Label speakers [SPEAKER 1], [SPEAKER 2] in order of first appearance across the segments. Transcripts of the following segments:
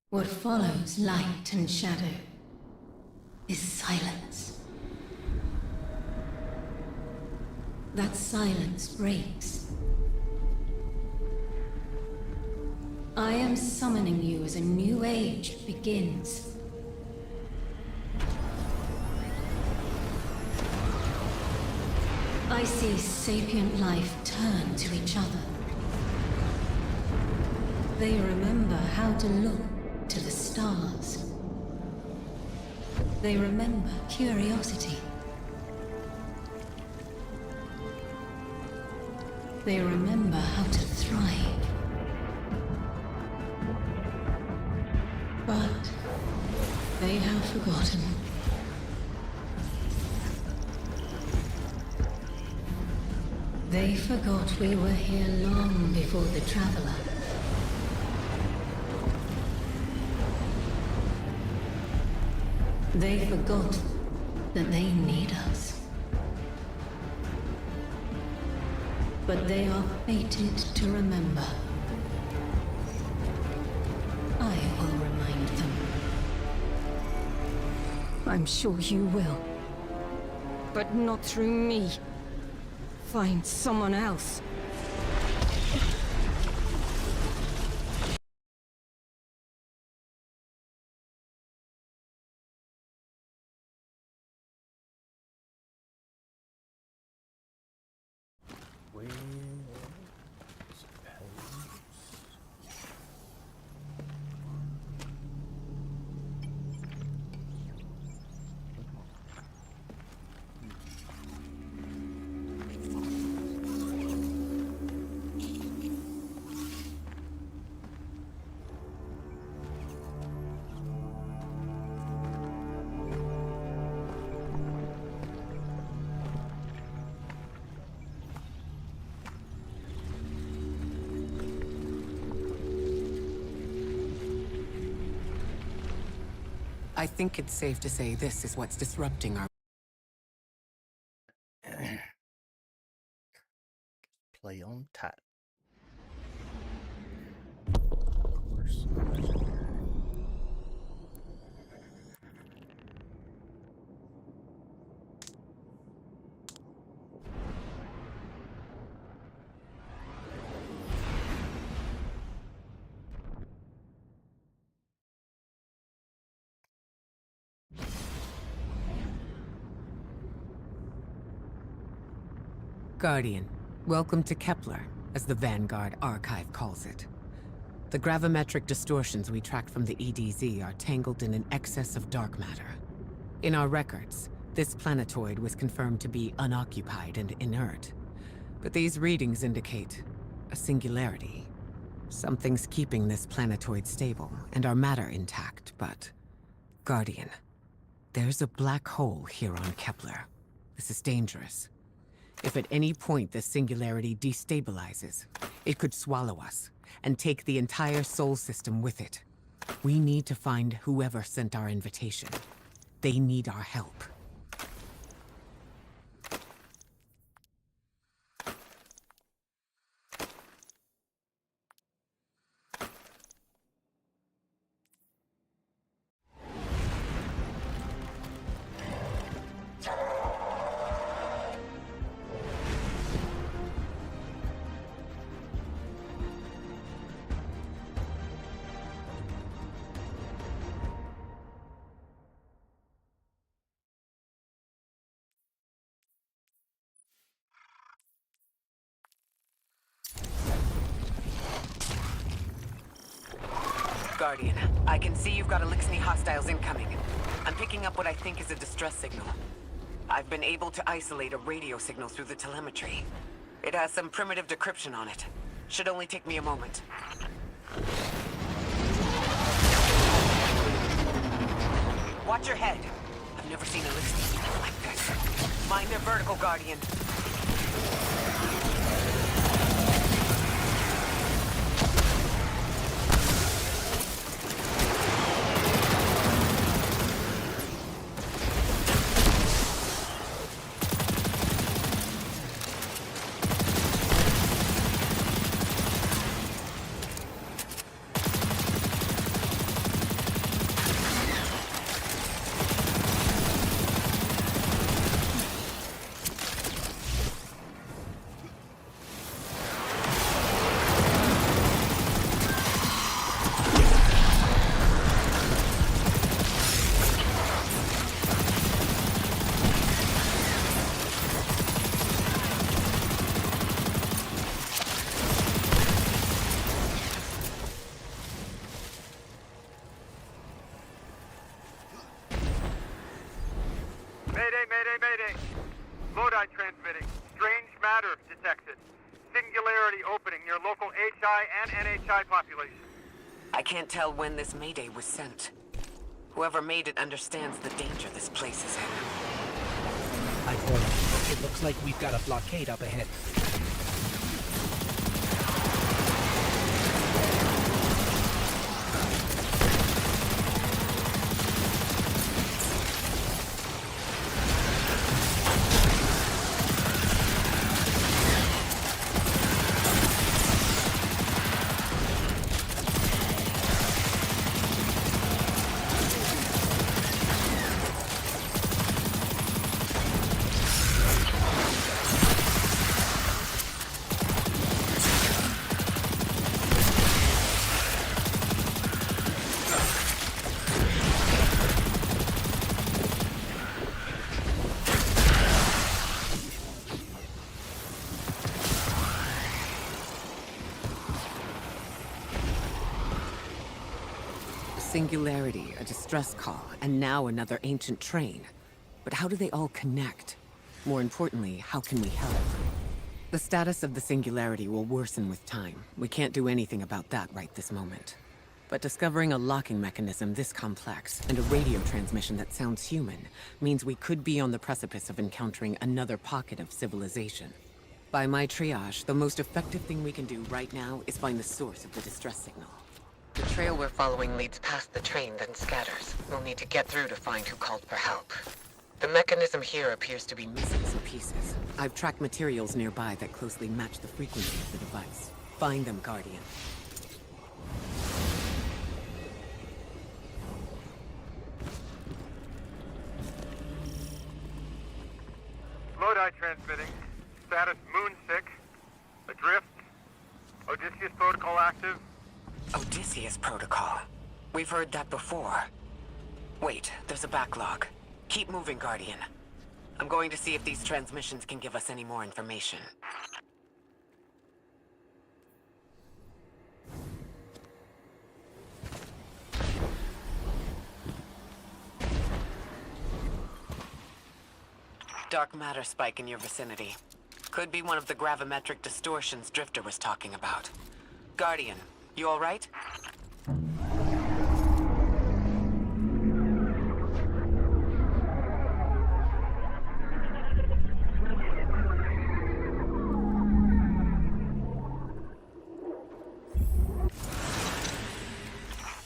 [SPEAKER 1] What follows light and shadow is silence. That silence breaks. I am summoning you as a new age begins. I see sapient life turn to each other. They remember how to look to the stars. They remember curiosity. They remember how to thrive. But they have forgotten. They forgot we were here long before the Traveler. They forgot that they need us. But they are fated to remember. I will remind them. I'm sure you will. But not through me. Find someone else.
[SPEAKER 2] I think it's safe to say this is what's disrupting our...
[SPEAKER 3] Play on tap. Of course.
[SPEAKER 2] Guardian, welcome to Kepler, as the Vanguard Archive calls it. The gravimetric distortions we tracked from the EDZ are tangled in an excess of dark matter. In our records, this planetoid was confirmed to be unoccupied and inert. But these readings indicate a singularity. Something's keeping this planetoid stable, and our matter intact, but... Guardian, there's a black hole here on Kepler. This is dangerous. If at any point this singularity destabilizes, it could swallow us, and take the entire Sol system with it. We need to find whoever sent our invitation. They need our help. Guardian, I can see you've got Elixni hostiles incoming. I'm picking up what I think is a distress signal. I've been able to isolate a radio signal through the telemetry. It has some primitive decryption on it. Should only take me a moment. Watch your head. I've never seen Elixni like this. Mind their vertical, Guardian.
[SPEAKER 4] matter detected. Singularity opening near local HI and NHI population.
[SPEAKER 2] I can't tell when this Mayday was sent. Whoever made it understands the danger this place is in.
[SPEAKER 5] It looks like we've got a blockade up ahead.
[SPEAKER 2] Singularity, a distress call, and now another ancient train. But how do they all connect? More importantly, how can we help? The status of the Singularity will worsen with time. We can't do anything about that right this moment. But discovering a locking mechanism this complex, and a radio transmission that sounds human, means we could be on the precipice of encountering another pocket of civilization. By my triage, the most effective thing we can do right now is find the source of the distress signal. The trail we're following leads past the train, then scatters. We'll need to get through to find who called for help. The mechanism here appears to be missing some pieces. I've tracked materials nearby that closely match the frequency of the device. Find them, Guardian.
[SPEAKER 4] Lodi transmitting. Status moonsick. Adrift. Odysseus protocol active.
[SPEAKER 2] Odysseus Protocol. We've heard that before. Wait, there's a backlog. Keep moving, Guardian. I'm going to see if these transmissions can give us any more information. Dark matter spike in your vicinity. Could be one of the gravimetric distortions Drifter was talking about. Guardian, you all right?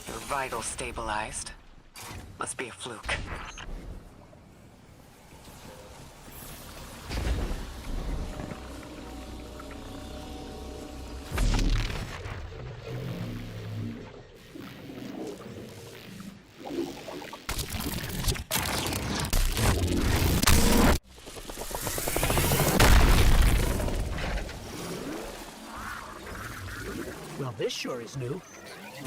[SPEAKER 2] Your vitals stabilized. Must be a fluke.
[SPEAKER 5] Well, this sure is new.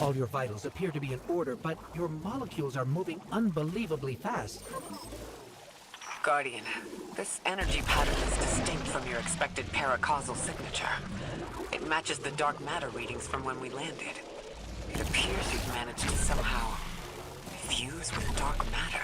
[SPEAKER 5] All your vitals appear to be in order, but your molecules are moving unbelievably fast.
[SPEAKER 2] Guardian, this energy pattern is distinct from your expected paracausal signature. It matches the dark matter readings from when we landed. It appears you've managed to somehow fuse with dark matter.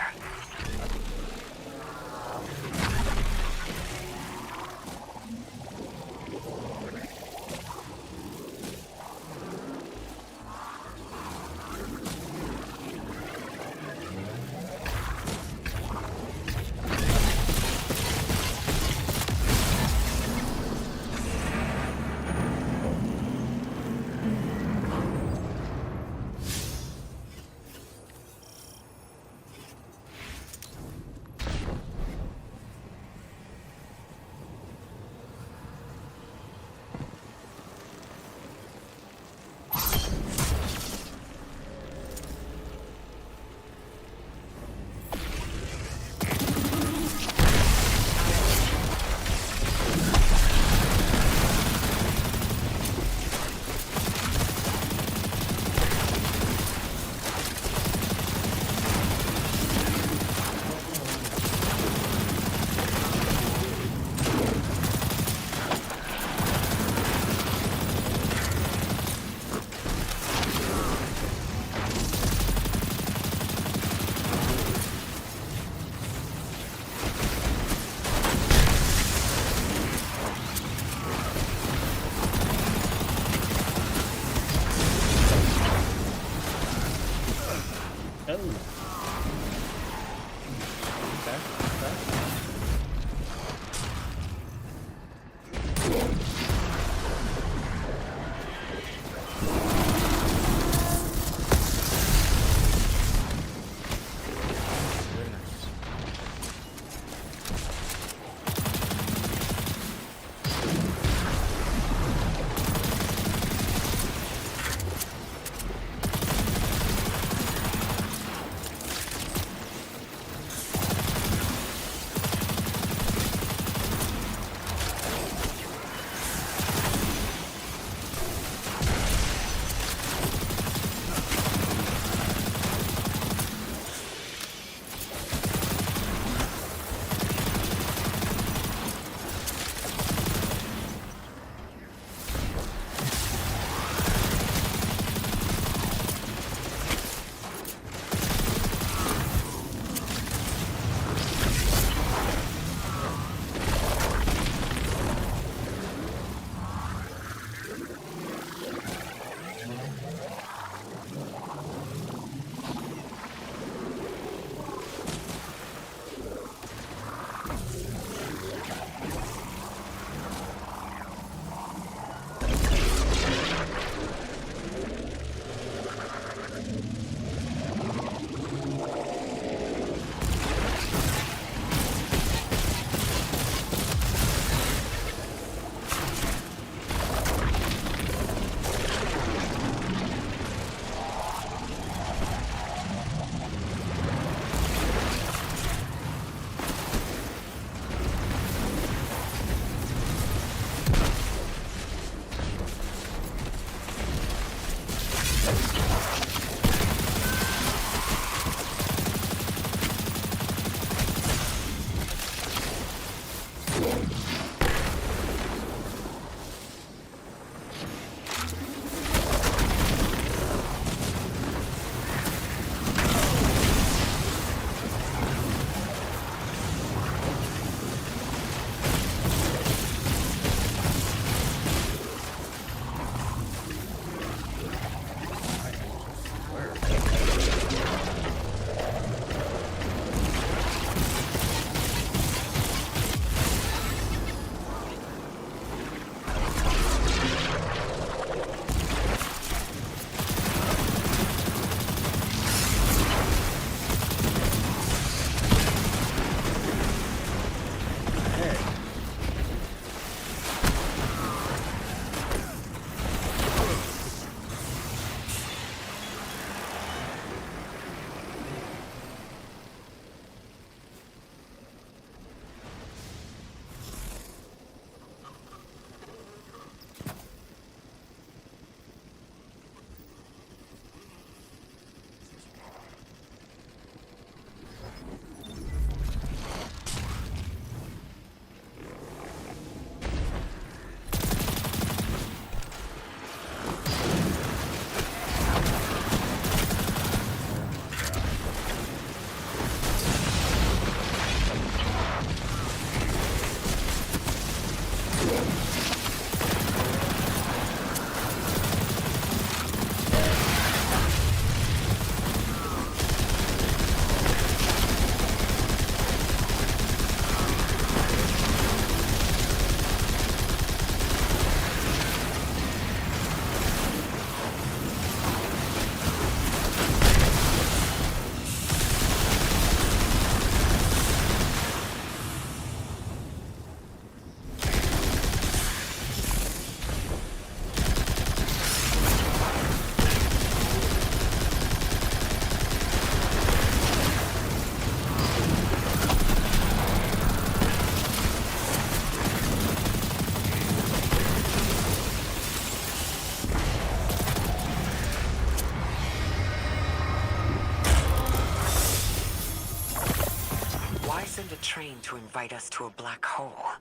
[SPEAKER 2] trying to invite us to a black hole.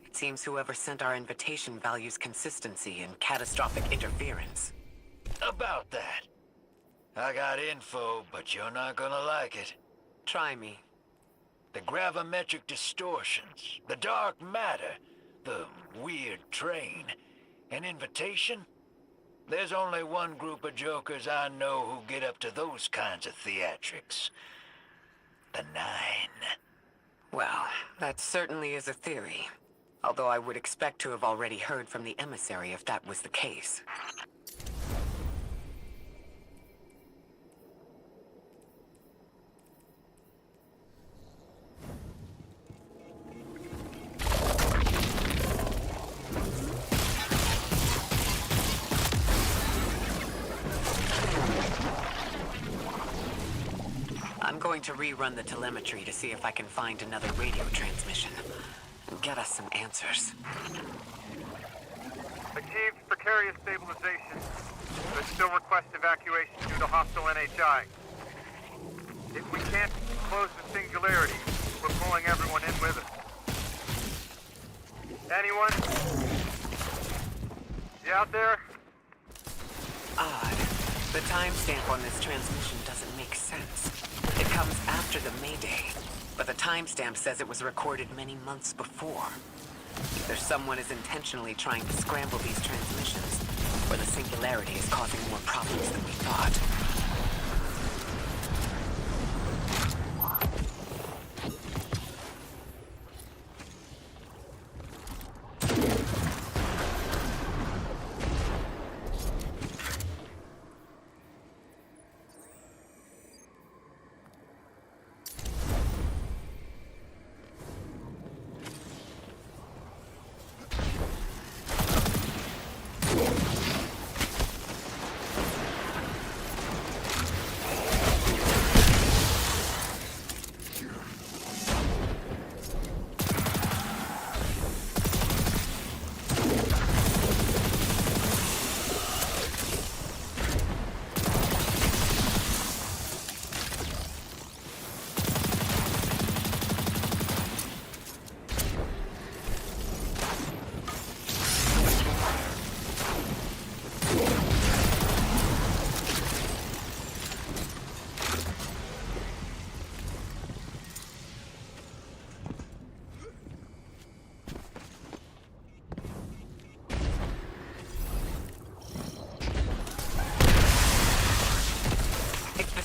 [SPEAKER 2] It seems whoever sent our invitation values consistency and catastrophic interference.
[SPEAKER 6] About that. I got info, but you're not gonna like it.
[SPEAKER 2] Try me.
[SPEAKER 6] The gravimetric distortions, the dark matter, the weird train, an invitation? There's only one group of jokers I know who get up to those kinds of theatrics. The Nine.
[SPEAKER 2] Well, that certainly is a theory. Although I would expect to have already heard from the emissary if that was the case. I'm going to rerun the telemetry to see if I can find another radio transmission. And get us some answers.
[SPEAKER 4] Achieved precarious stabilization, but still request evacuation due to hostile NHI. If we can't close the singularity, we're pulling everyone in with us. Anyone? You out there?
[SPEAKER 2] Odd. The timestamp on this transmission doesn't make sense. It comes after the Mayday, but the timestamp says it was recorded many months before. Either someone is intentionally trying to scramble these transmissions, or the singularity is causing more problems than we thought.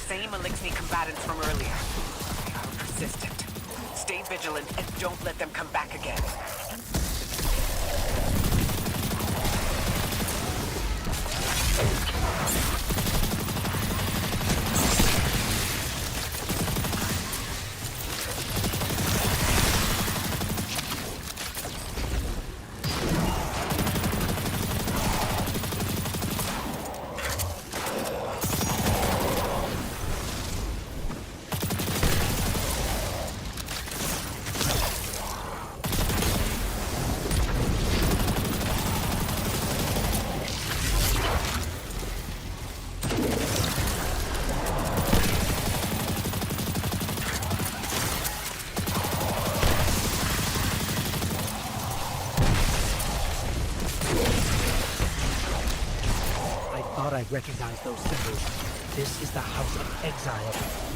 [SPEAKER 2] Same Elixni combatants from earlier. They are persistent. Stay vigilant and don't let them come back again.
[SPEAKER 5] I recognize those symbols. This is the House of Exile.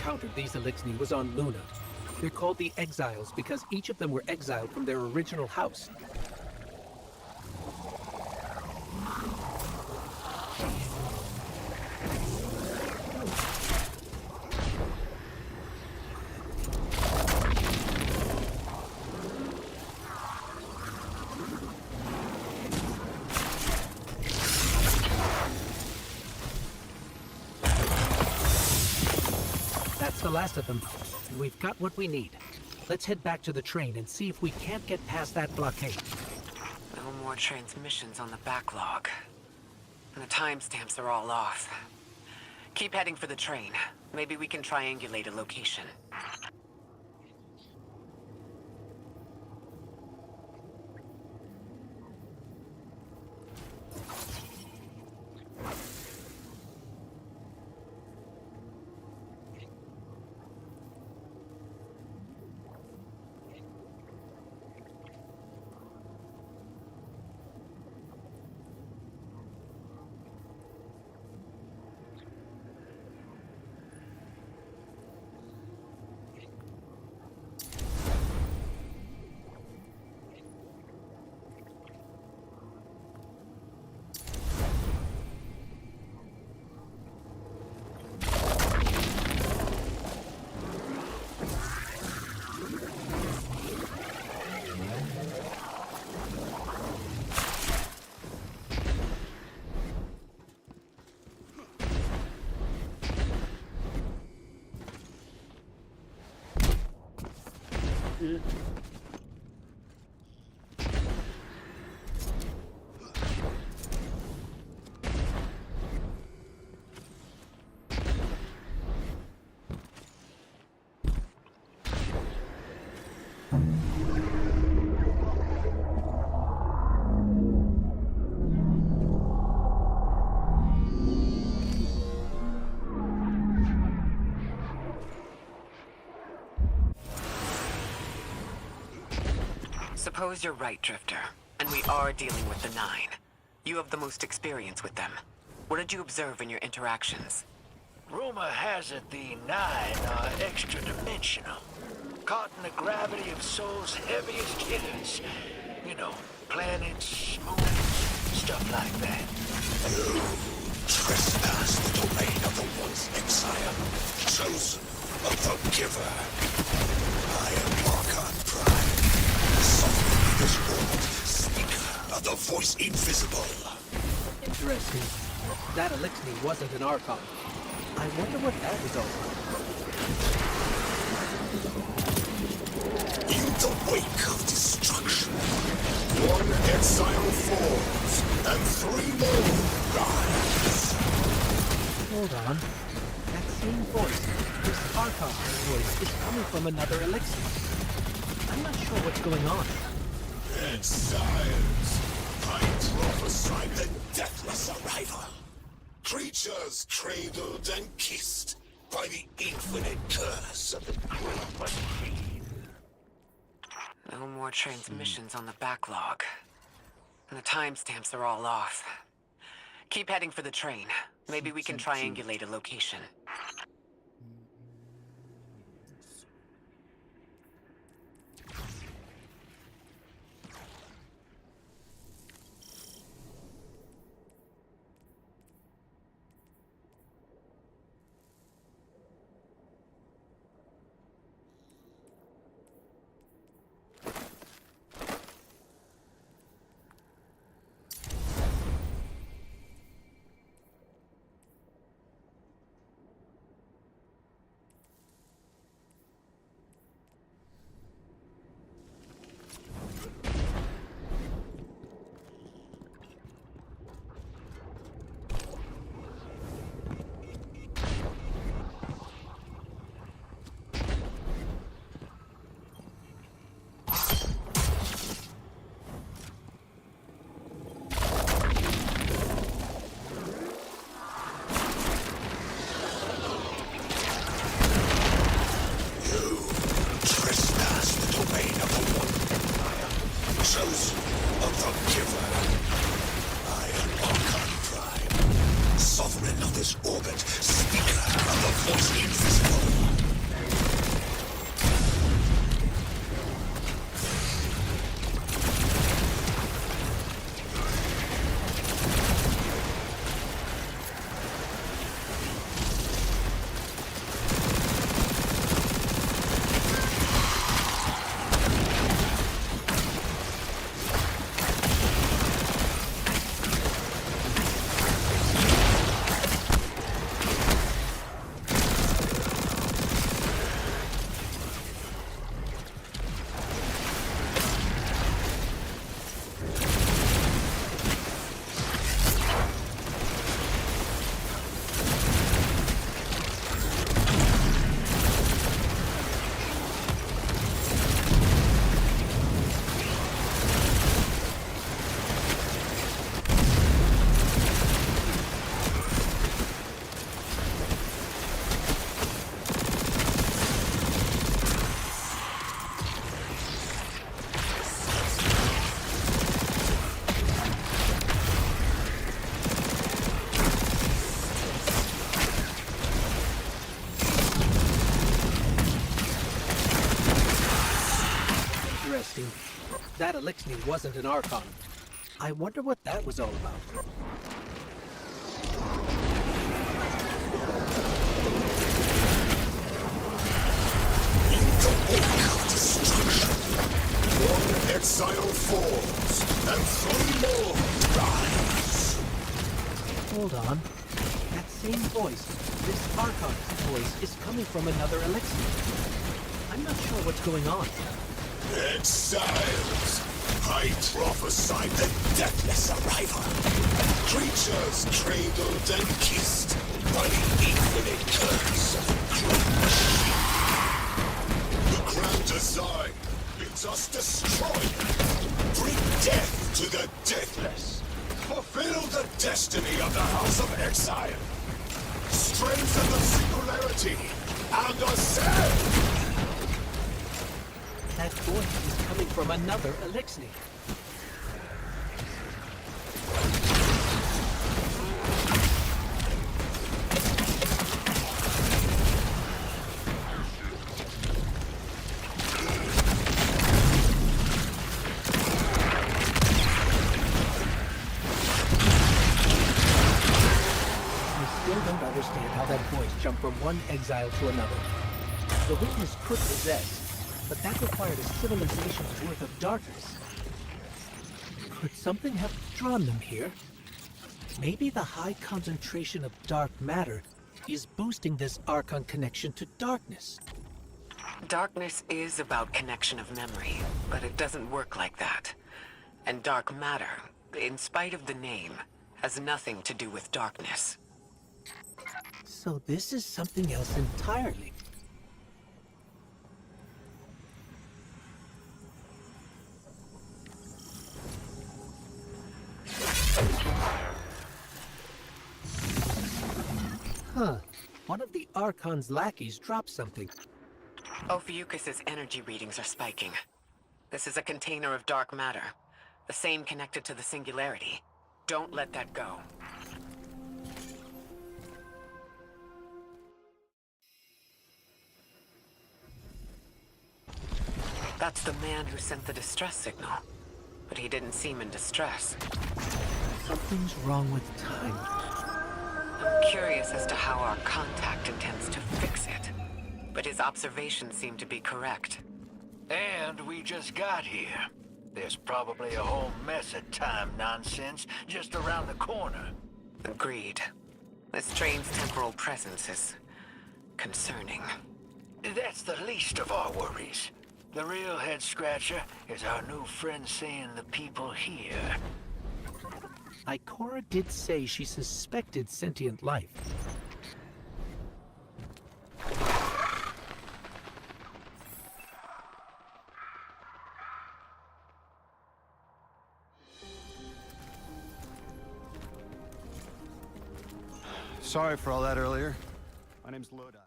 [SPEAKER 5] encountered these Elixni was on Luna. They're called the Exiles because each of them were exiled from their original house. That's the last of them. We've got what we need. Let's head back to the train and see if we can't get past that blockade.
[SPEAKER 2] No more transmissions on the backlog. And the timestamps are all off. Keep heading for the train. Maybe we can triangulate a location. Suppose you're right, Drifter, and we are dealing with the Nine. You have the most experience with them. What did you observe in your interactions?
[SPEAKER 6] Rumor has it the Nine are extra-dimensional. Caught in the gravity of Sol's heaviest hitters. You know, planets, moons, stuff like that.
[SPEAKER 7] You trespass the domain of the once exile, chosen of the Giver. I am Archon Prime, sovereign of this world, speaker of the voice invisible.
[SPEAKER 5] Interesting. That Elixni wasn't an Archon. I wonder what that was all about.
[SPEAKER 7] In the wake of destruction, one exile falls, and three more rise.
[SPEAKER 5] Hold on. That same voice, this Archon's voice, is coming from another Elixni. I'm not sure what's going on.
[SPEAKER 7] Exiles, I prophesied the deathless arrival. Creatures cradled and kissed by the infinite curse of the Great Machine.
[SPEAKER 2] No more transmissions on the backlog. And the timestamps are all off. Keep heading for the train. Maybe we can triangulate a location.
[SPEAKER 7] Chosen of the Giver. I am Archon Prime, sovereign of this orbit, speaker of the voice invisible.
[SPEAKER 5] that Elixir wasn't an Archon. I wonder what that was all about.
[SPEAKER 7] In the wake of destruction, one exile falls, and 3 more rise.
[SPEAKER 5] Hold on. That same voice, this Archon's voice, is coming from another Elixir. I'm not sure what's going on.
[SPEAKER 7] Exiles! I prophesied the deathless arrival. Creatures cradled and kissed by the infinite curse of Grudge. The grand design bids us destroy it. Bring death to the deathless. Fulfill the destiny of the House of Exile. Strengthen the singularity and ascend!
[SPEAKER 5] That voice is coming from another Elixir. I still don't understand how that voice jumped from one exile to another. The witness could possess, but that required a civilization's worth of darkness. Could something have drawn them here? Maybe the high concentration of dark matter is boosting this Archon connection to darkness.
[SPEAKER 2] Darkness is about connection of memory, but it doesn't work like that. And dark matter, in spite of the name, has nothing to do with darkness.
[SPEAKER 5] So this is something else entirely. Huh. One of the Archon's lackeys dropped something.
[SPEAKER 2] Ophiuchus's energy readings are spiking. This is a container of dark matter, the same connected to the Singularity. Don't let that go. That's the man who sent the distress signal. But he didn't seem in distress.
[SPEAKER 5] Something's wrong with time.
[SPEAKER 2] I'm curious as to how our contact intends to fix it. But his observations seem to be correct.
[SPEAKER 6] And we just got here. There's probably a whole mess of time nonsense just around the corner.
[SPEAKER 2] Agreed. This strange temporal presence is concerning.
[SPEAKER 6] That's the least of our worries. The real head-scratcher is our new friend seeing the people here.
[SPEAKER 5] Ikora did say she suspected sentient life.
[SPEAKER 8] Sorry for all that earlier. My name's Lodi.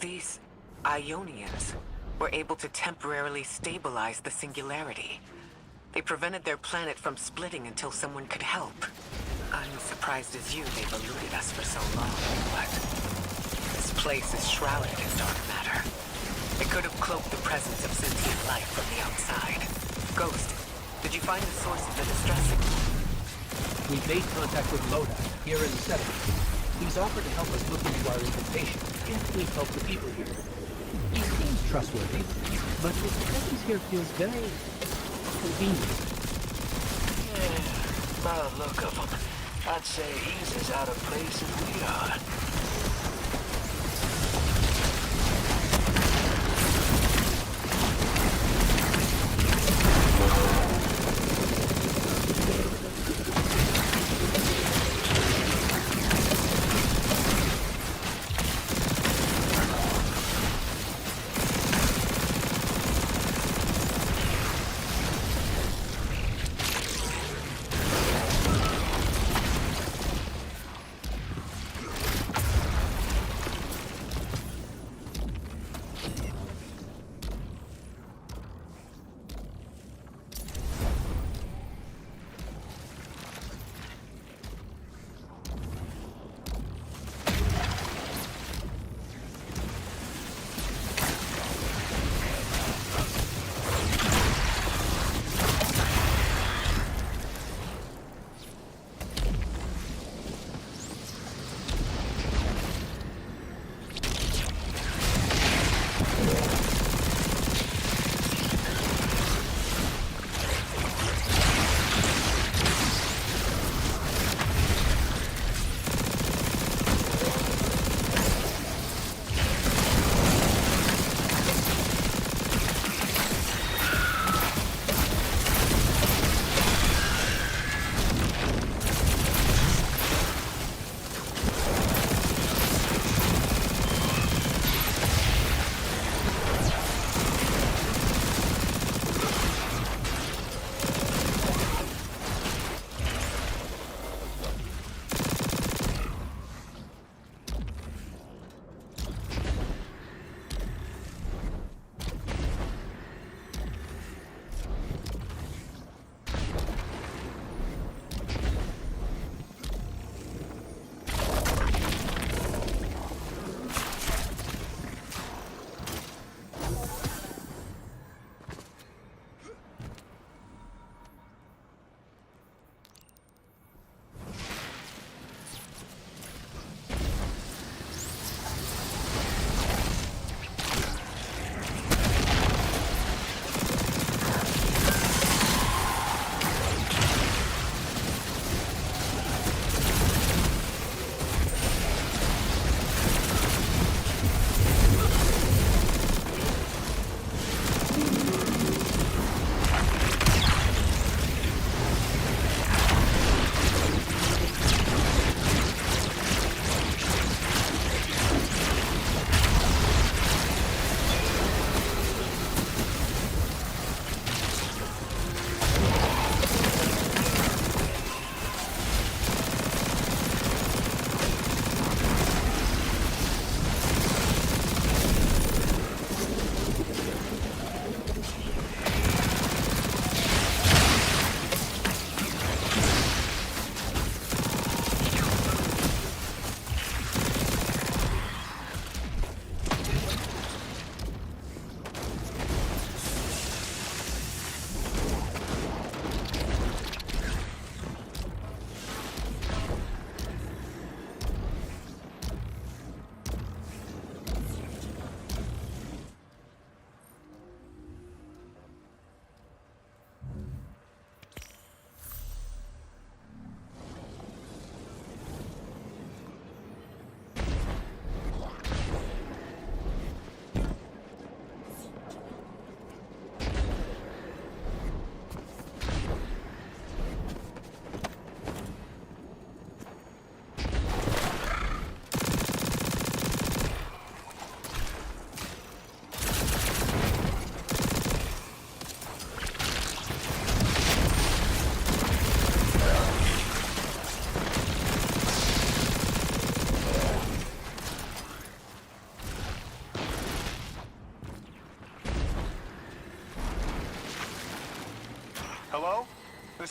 [SPEAKER 2] These Ionians were able to temporarily stabilize the Singularity. They prevented their planet from splitting until someone could help. I'm surprised as you they've eluded us for so long, but this place is shrouded in dark matter. It could have cloaked the presence of sentient life from the outside. Ghost, did you find the source of the distress signal?
[SPEAKER 5] We made contact with Lodi, here in the settlement. He's offered to help us look into our invitation, if we help the people here. He seems trustworthy, but his presence here feels very convenient.
[SPEAKER 6] Yeah, by the look of him, I'd say he's as out of place as we are.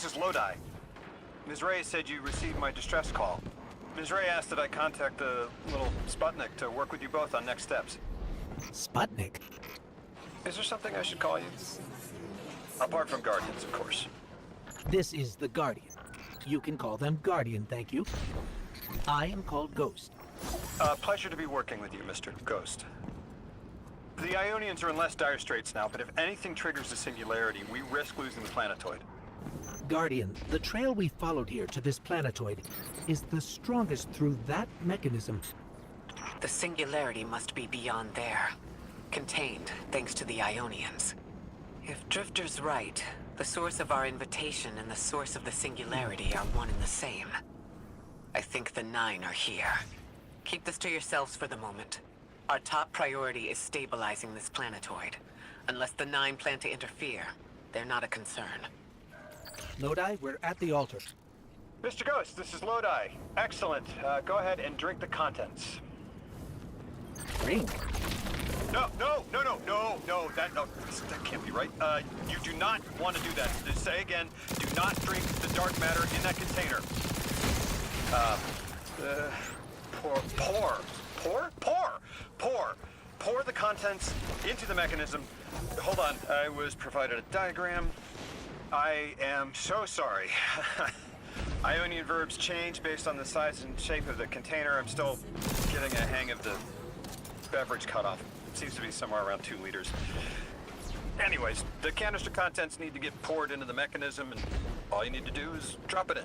[SPEAKER 8] this is Lodi. Ms. Ray said you received my distress call. Ms. Ray asked that I contact the little Sputnik to work with you both on next steps.
[SPEAKER 5] Sputnik?
[SPEAKER 8] Is there something I should call you? Apart from Guardians, of course.
[SPEAKER 5] This is the Guardian. You can call them Guardian, thank you. I am called Ghost.
[SPEAKER 8] Pleasure to be working with you, Mr. Ghost. The Ionians are in less dire straits now, but if anything triggers the singularity, we risk losing the planetoid.
[SPEAKER 5] Guardian, the trail we followed here to this planetoid is the strongest through that mechanism.
[SPEAKER 2] The singularity must be beyond there. Contained, thanks to the Ionians. If Drifter's right, the source of our invitation and the source of the singularity are one and the same. I think the Nine are here. Keep this to yourselves for the moment. Our top priority is stabilizing this planetoid. Unless the Nine plan to interfere, they're not a concern.
[SPEAKER 5] Lodi, we're at the altar.
[SPEAKER 8] Mr. Ghost, this is Lodi. Excellent. Go ahead and drink the contents.
[SPEAKER 5] Drink?
[SPEAKER 8] No, that can't be right. You do not want to do that. Just say again, do not drink the dark matter in that container. Pour the contents into the mechanism. Hold on, I was provided a diagram. I am so sorry. Ionian verbs change based on the size and shape of the container. I'm still getting a hang of the beverage cutoff. It seems to be somewhere around 2 liters. Anyways, the canister contents need to get poured into the mechanism, and all you need to do is drop it in.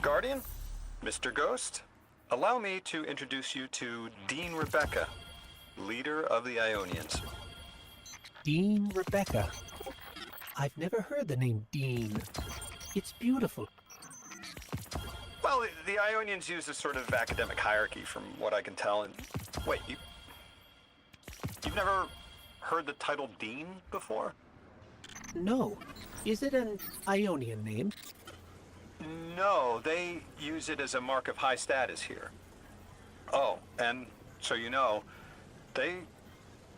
[SPEAKER 8] Guardian, Mr. Ghost, allow me to introduce you to Dean Rebecca, leader of the Ionians.
[SPEAKER 5] Dean Rebecca. I've never heard the name Dean. It's beautiful.
[SPEAKER 8] Well, the Ionians use a sort of academic hierarchy from what I can tell, and... Wait, you've never heard the title Dean before?
[SPEAKER 5] No. Is it an Ionian name?
[SPEAKER 8] No, they use it as a mark of high status here. Oh, and so you know, they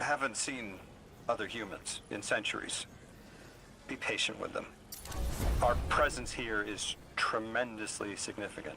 [SPEAKER 8] haven't seen other humans in centuries. Be patient with them. Our presence here is tremendously significant.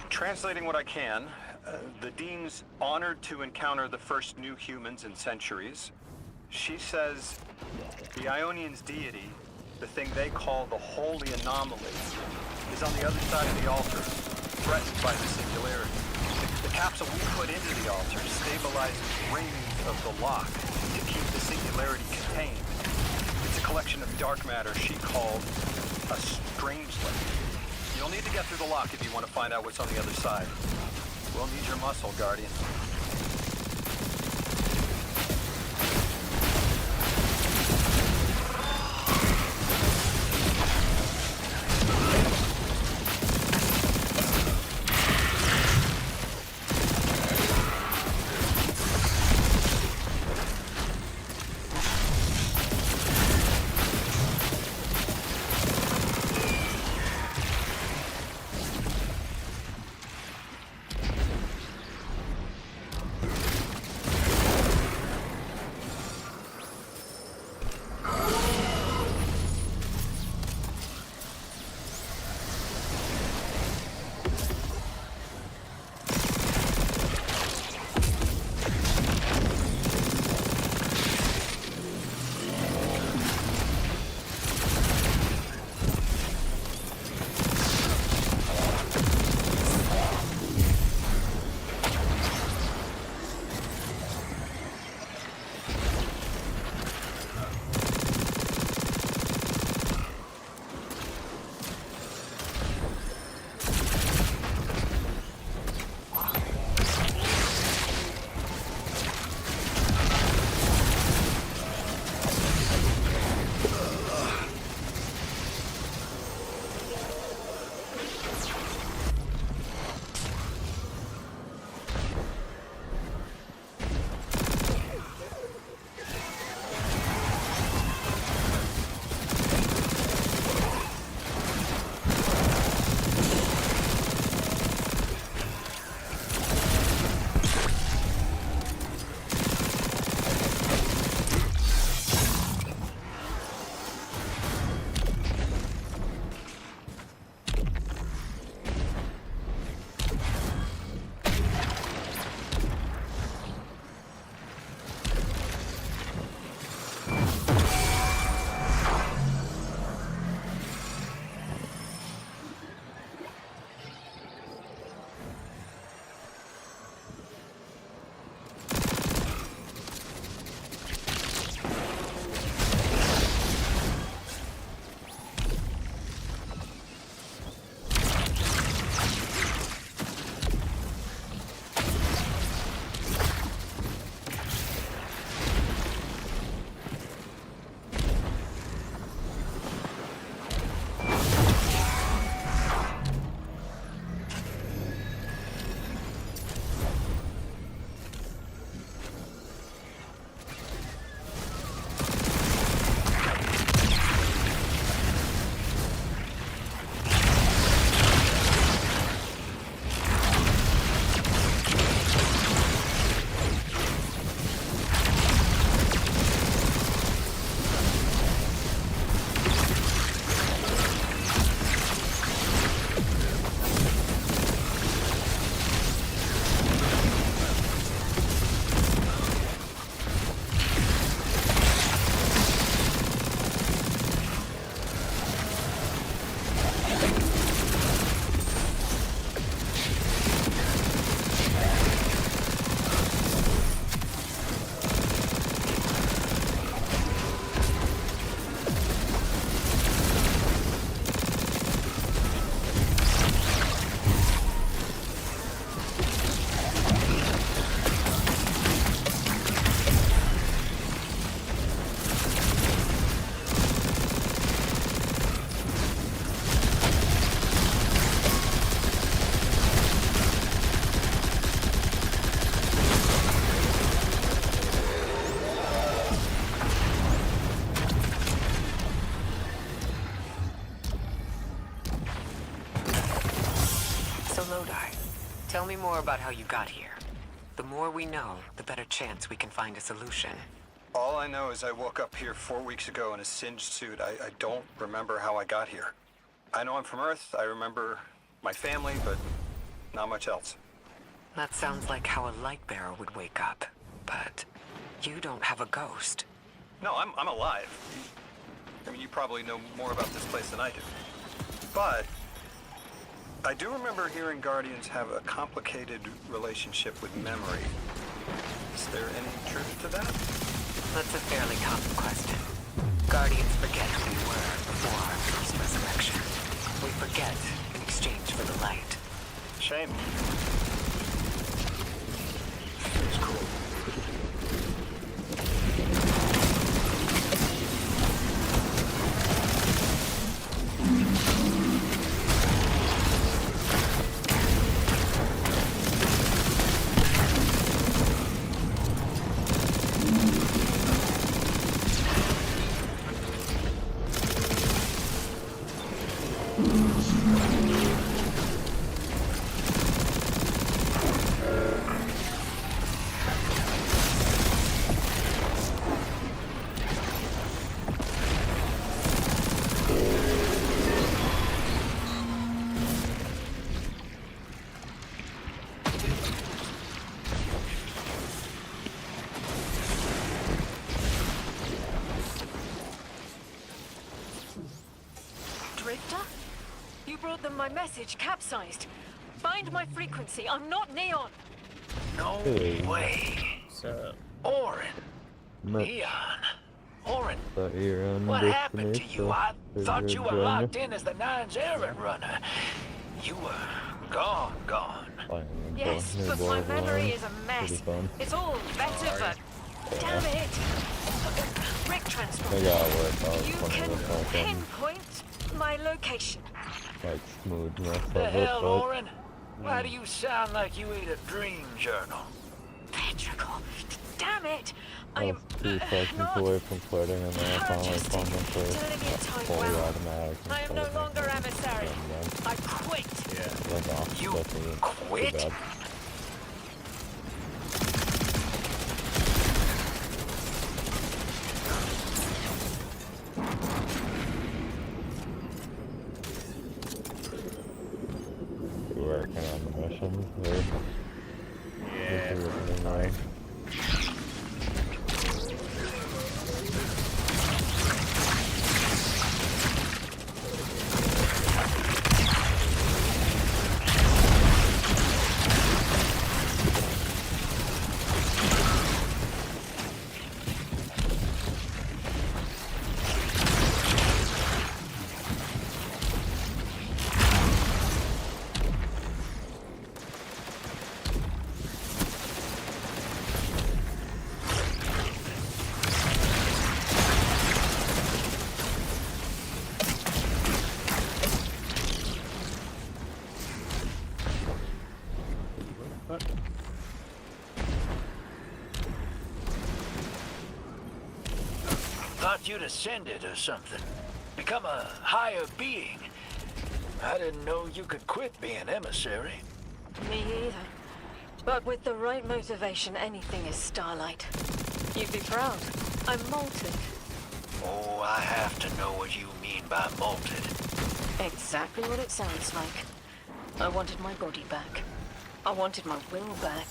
[SPEAKER 8] Translating what I can, the Dean's honored to encounter the first new humans in centuries. She says the Ionians' deity, the thing they call the Holy Anomaly, is on the other side of the altar, threatened by the singularity. The capsule we put into the altar stabilizes rings of the lock to keep the singularity contained. It's a collection of dark matter she called a strangelet. You'll need to get through the lock if you want to find out what's on the other side. We'll need your muscle, Guardian.
[SPEAKER 2] Tell me more about how you got here. The more we know, the better chance we can find a solution.
[SPEAKER 8] All I know is I woke up here 4 weeks ago in a singed suit. I don't remember how I got here. I know I'm from Earth. I remember my family, but not much else.
[SPEAKER 2] That sounds like how a Lightbearer would wake up. But you don't have a ghost.
[SPEAKER 8] No, I'm alive. I mean, you probably know more about this place than I do. But I do remember hearing Guardians have a complicated relationship with memory. Is there any truth to that?
[SPEAKER 2] That's a fairly common question. Guardians forget who we were before our first resurrection. We forget in exchange for the light.
[SPEAKER 8] Shame. It's cool.
[SPEAKER 1] Drifter? You brought them my message, capsized. Find my frequency. I'm not Neon.
[SPEAKER 6] No
[SPEAKER 9] Hey.
[SPEAKER 6] way.
[SPEAKER 9] So,
[SPEAKER 6] Orin.
[SPEAKER 9] much
[SPEAKER 6] Leon. Orin.
[SPEAKER 9] that you're on
[SPEAKER 6] What
[SPEAKER 9] this
[SPEAKER 6] happened to
[SPEAKER 9] beneath
[SPEAKER 6] you?
[SPEAKER 9] the
[SPEAKER 6] I thought you were
[SPEAKER 9] figure
[SPEAKER 6] locked in as the Nine's errand runner. You were gone.
[SPEAKER 9] playing the
[SPEAKER 1] Yes,
[SPEAKER 9] new
[SPEAKER 1] but my memory
[SPEAKER 9] Borderlands.
[SPEAKER 1] is a
[SPEAKER 9] Pretty
[SPEAKER 1] mess.
[SPEAKER 9] fun.
[SPEAKER 1] It's all better, but... Damn it! Rick
[SPEAKER 9] They
[SPEAKER 1] Transport.
[SPEAKER 9] gotta work out
[SPEAKER 1] You
[SPEAKER 9] some
[SPEAKER 1] can
[SPEAKER 9] of the fucking
[SPEAKER 1] pinpoint my location.
[SPEAKER 9] like smoothness
[SPEAKER 6] The
[SPEAKER 9] of it,
[SPEAKER 6] hell,
[SPEAKER 9] but
[SPEAKER 6] Orin? Why do you sound like you ate a dream journal?
[SPEAKER 1] Petrichor. Damn it! I
[SPEAKER 9] I
[SPEAKER 1] am
[SPEAKER 9] was 2 seconds
[SPEAKER 1] not
[SPEAKER 9] away from quitting and then I finally
[SPEAKER 1] purchased
[SPEAKER 9] found the
[SPEAKER 1] Delivering
[SPEAKER 9] first
[SPEAKER 1] time
[SPEAKER 9] fully
[SPEAKER 1] well.
[SPEAKER 9] automatic.
[SPEAKER 1] I am no longer emissary. I quit.
[SPEAKER 6] You
[SPEAKER 9] Too
[SPEAKER 6] quit?
[SPEAKER 9] bad. Working on the mission. Yeah.
[SPEAKER 6] Thought you'd ascended or something. Become a higher being. I didn't know you could quit being emissary.
[SPEAKER 1] Me either. But with the right motivation, anything is Starlight. You'd be proud. I'm molted.
[SPEAKER 6] Oh, I have to know what you mean by molted.
[SPEAKER 1] Exactly what it sounds like. I wanted my body back. I wanted my will back.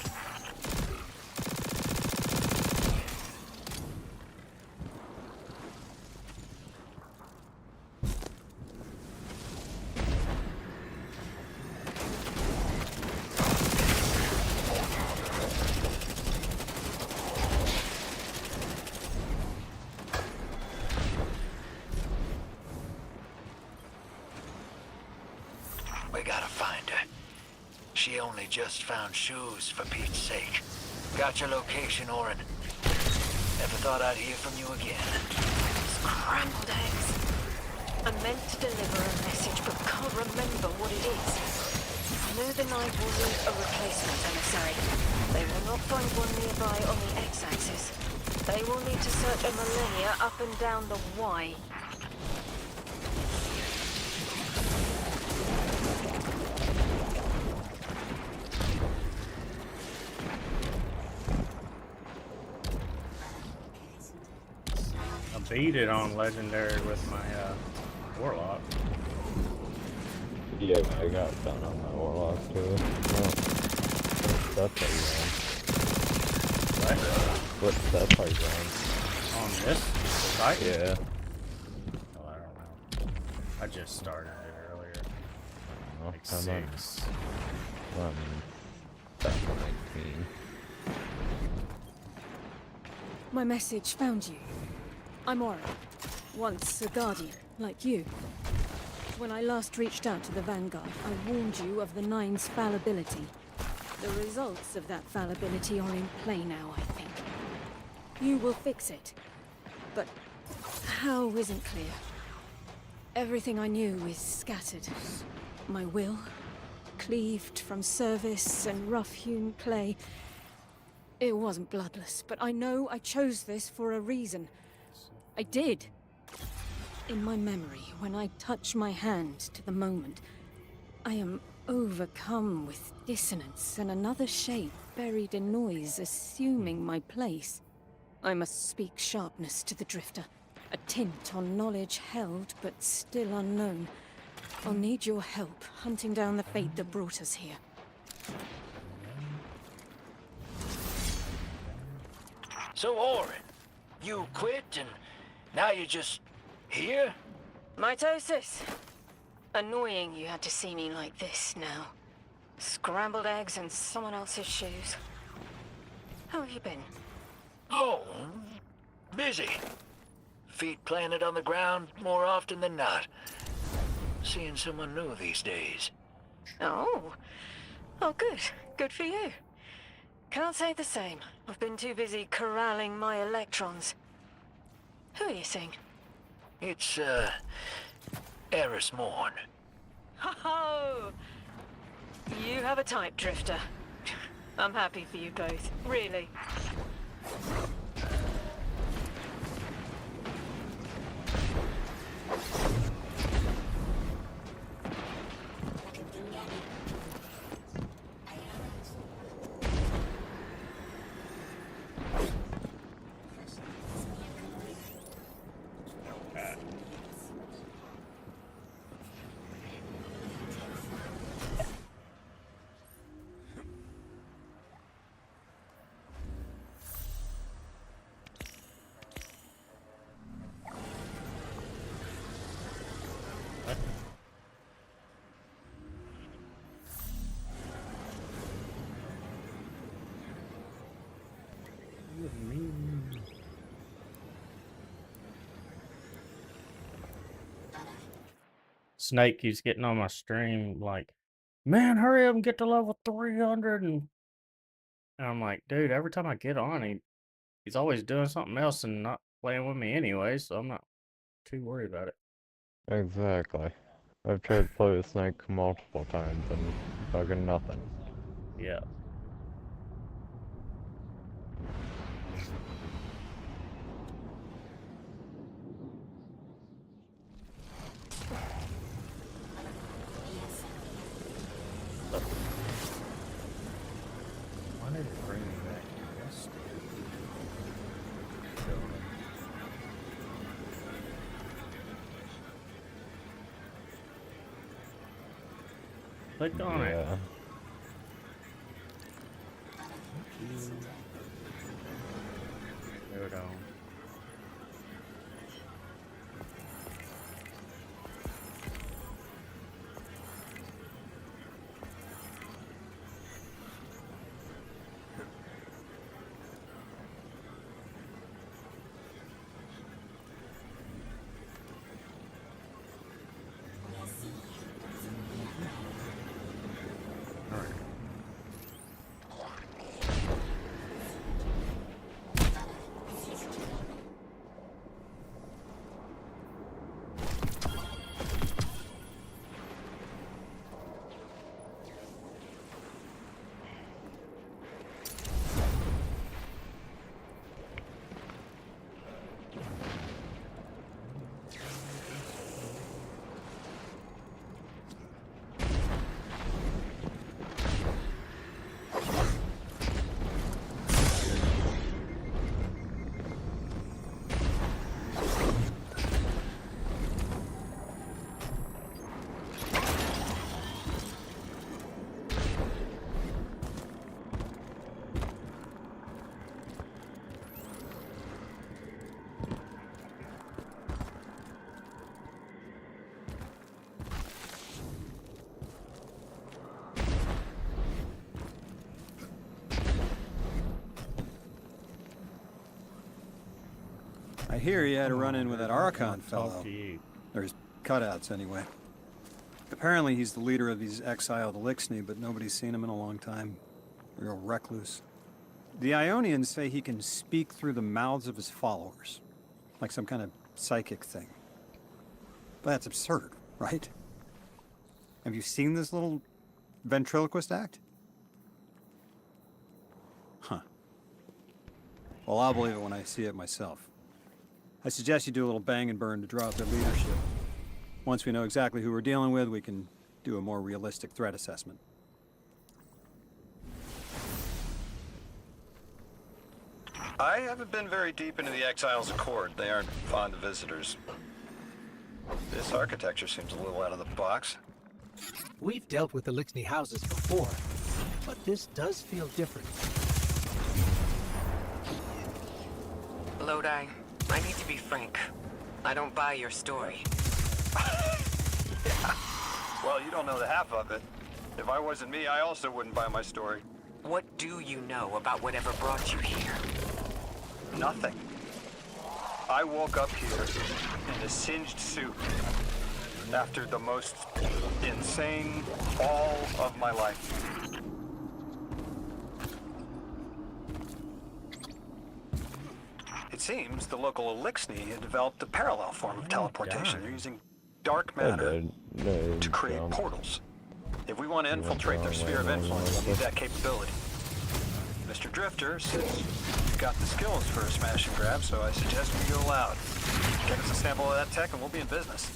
[SPEAKER 6] We gotta find her. She only just found shoes, for Pete's sake. Got your location, Orin. Never thought I'd hear from you again.
[SPEAKER 1] Scrambled eggs. I meant to deliver a message, but can't remember what it is. I know the Knight will need a replacement emissary. They will not find one nearby on the X-axis. They will need to search a millennia up and down the Y.
[SPEAKER 10] beat it on legendary with my warlock.
[SPEAKER 9] Yeah, I got done on my warlock too. Oh, that's how you run. What stuff are you on?
[SPEAKER 10] On this site?
[SPEAKER 9] Yeah.
[SPEAKER 10] Oh, I don't know. I just started it earlier.
[SPEAKER 9] Oh,
[SPEAKER 10] Like
[SPEAKER 9] I'm
[SPEAKER 10] 6.
[SPEAKER 9] on 19.
[SPEAKER 11] My message found you. I'm Aura, once a Guardian, like you. When I last reached out to the Vanguard, I warned you of the Nine's fallibility. The results of that fallibility are in play now, I think. You will fix it. But how isn't clear. Everything I knew is scattered. My will, cleaved from service and rough-hewn clay. It wasn't bloodless, but I know I chose this for a reason. I did. In my memory, when I touch my hand to the moment, I am overcome with dissonance and another shape buried in noise assuming my place. I must speak sharpness to the Drifter, a tint on knowledge held but still unknown. I'll need your help hunting down the fate that brought us here.
[SPEAKER 6] So, Orin, you quit and now you're just here?
[SPEAKER 1] Mitosis. Annoying you had to see me like this now. Scrambled eggs in someone else's shoes. How have you been?
[SPEAKER 6] Oh, busy. Feet planted on the ground more often than not. Seeing someone new these days.
[SPEAKER 1] Oh. Oh, good. Good for you. Can't say the same. I've been too busy corralling my electrons. Who are you seeing?
[SPEAKER 6] It's, Eris Morn.
[SPEAKER 1] Ho-ho! You have a type, Drifter. I'm happy for you both, really.
[SPEAKER 10] Snake keeps getting on my stream like, man, hurry up and get to level 300. And I'm like, dude, every time I get on, he's always doing something else and not playing with me anyway, so I'm not too worried about it.
[SPEAKER 9] Exactly. I've tried to play with Snake multiple times and fucking nothing.
[SPEAKER 10] Yeah. Why did it bring me back to this? Click on it.
[SPEAKER 9] Yeah.
[SPEAKER 10] There we go.
[SPEAKER 8] I hear you had a run-in with that Archon
[SPEAKER 10] Talk
[SPEAKER 8] fellow.
[SPEAKER 10] to you.
[SPEAKER 8] Or his cutouts, anyway. Apparently he's the leader of these exiled Elixni, but nobody's seen him in a long time. Real recluse. The Ionians say he can speak through the mouths of his followers. Like some kind of psychic thing. But that's absurd, right? Have you seen this little ventriloquist act? Huh. Well, I'll believe it when I see it myself. I suggest you do a little bang and burn to draw up their leadership. Once we know exactly who we're dealing with, we can do a more realistic threat assessment. I haven't been very deep into the Exiles Accord. They aren't fond of visitors. This architecture seems a little out of the box.
[SPEAKER 5] We've dealt with Elixni houses before, but this does feel different.
[SPEAKER 2] Lodi, I need to be frank. I don't buy your story.
[SPEAKER 8] Yeah. Well, you don't know the half of it. If I wasn't me, I also wouldn't buy my story.
[SPEAKER 2] What do you know about whatever brought you here?
[SPEAKER 8] Nothing. I woke up here in a singed suit after the most insane fall of my life. It seems the local Elixni had developed a parallel form of teleportation. They're using dark matter to create portals. If we want to infiltrate their sphere of influence, we'll need that capability. Mr. Drifter says you've got the skills for a smash and grab, so I suggest we go loud. Get us a sample of that tech and we'll be in business.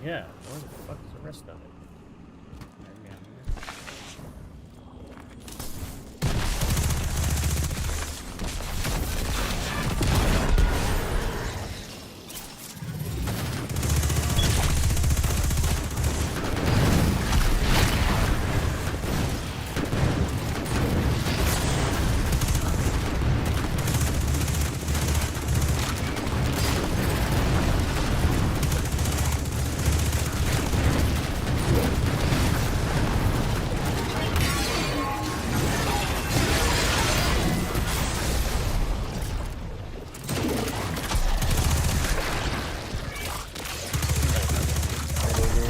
[SPEAKER 10] Yeah, where the fuck is the rest of it? Maybe I'm here.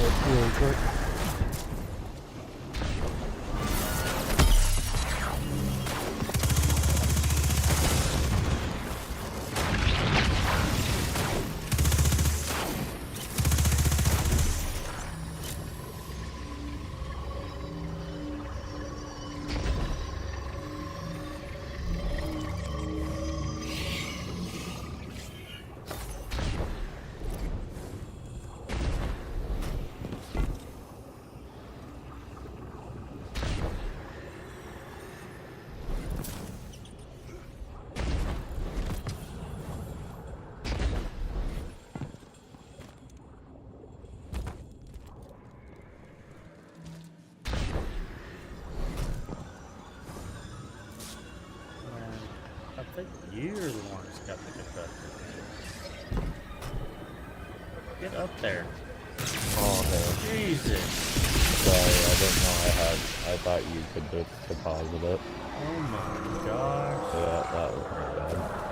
[SPEAKER 9] really quick.
[SPEAKER 10] I think you're the one that's got the good button. Get up there.
[SPEAKER 9] Oh no.
[SPEAKER 10] Jesus.
[SPEAKER 9] Sorry, I didn't know I thought you could just deposit it.
[SPEAKER 10] Oh my gosh.
[SPEAKER 9] Yeah, that was my bad.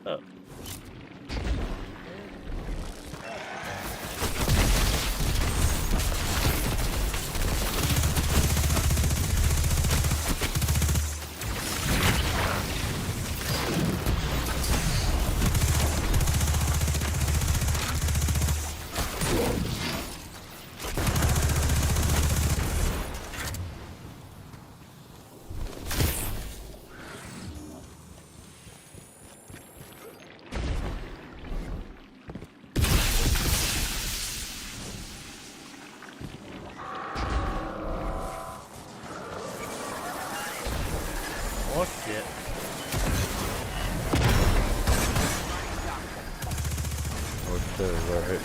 [SPEAKER 10] up. Oh shit.
[SPEAKER 9] Oh shit, right.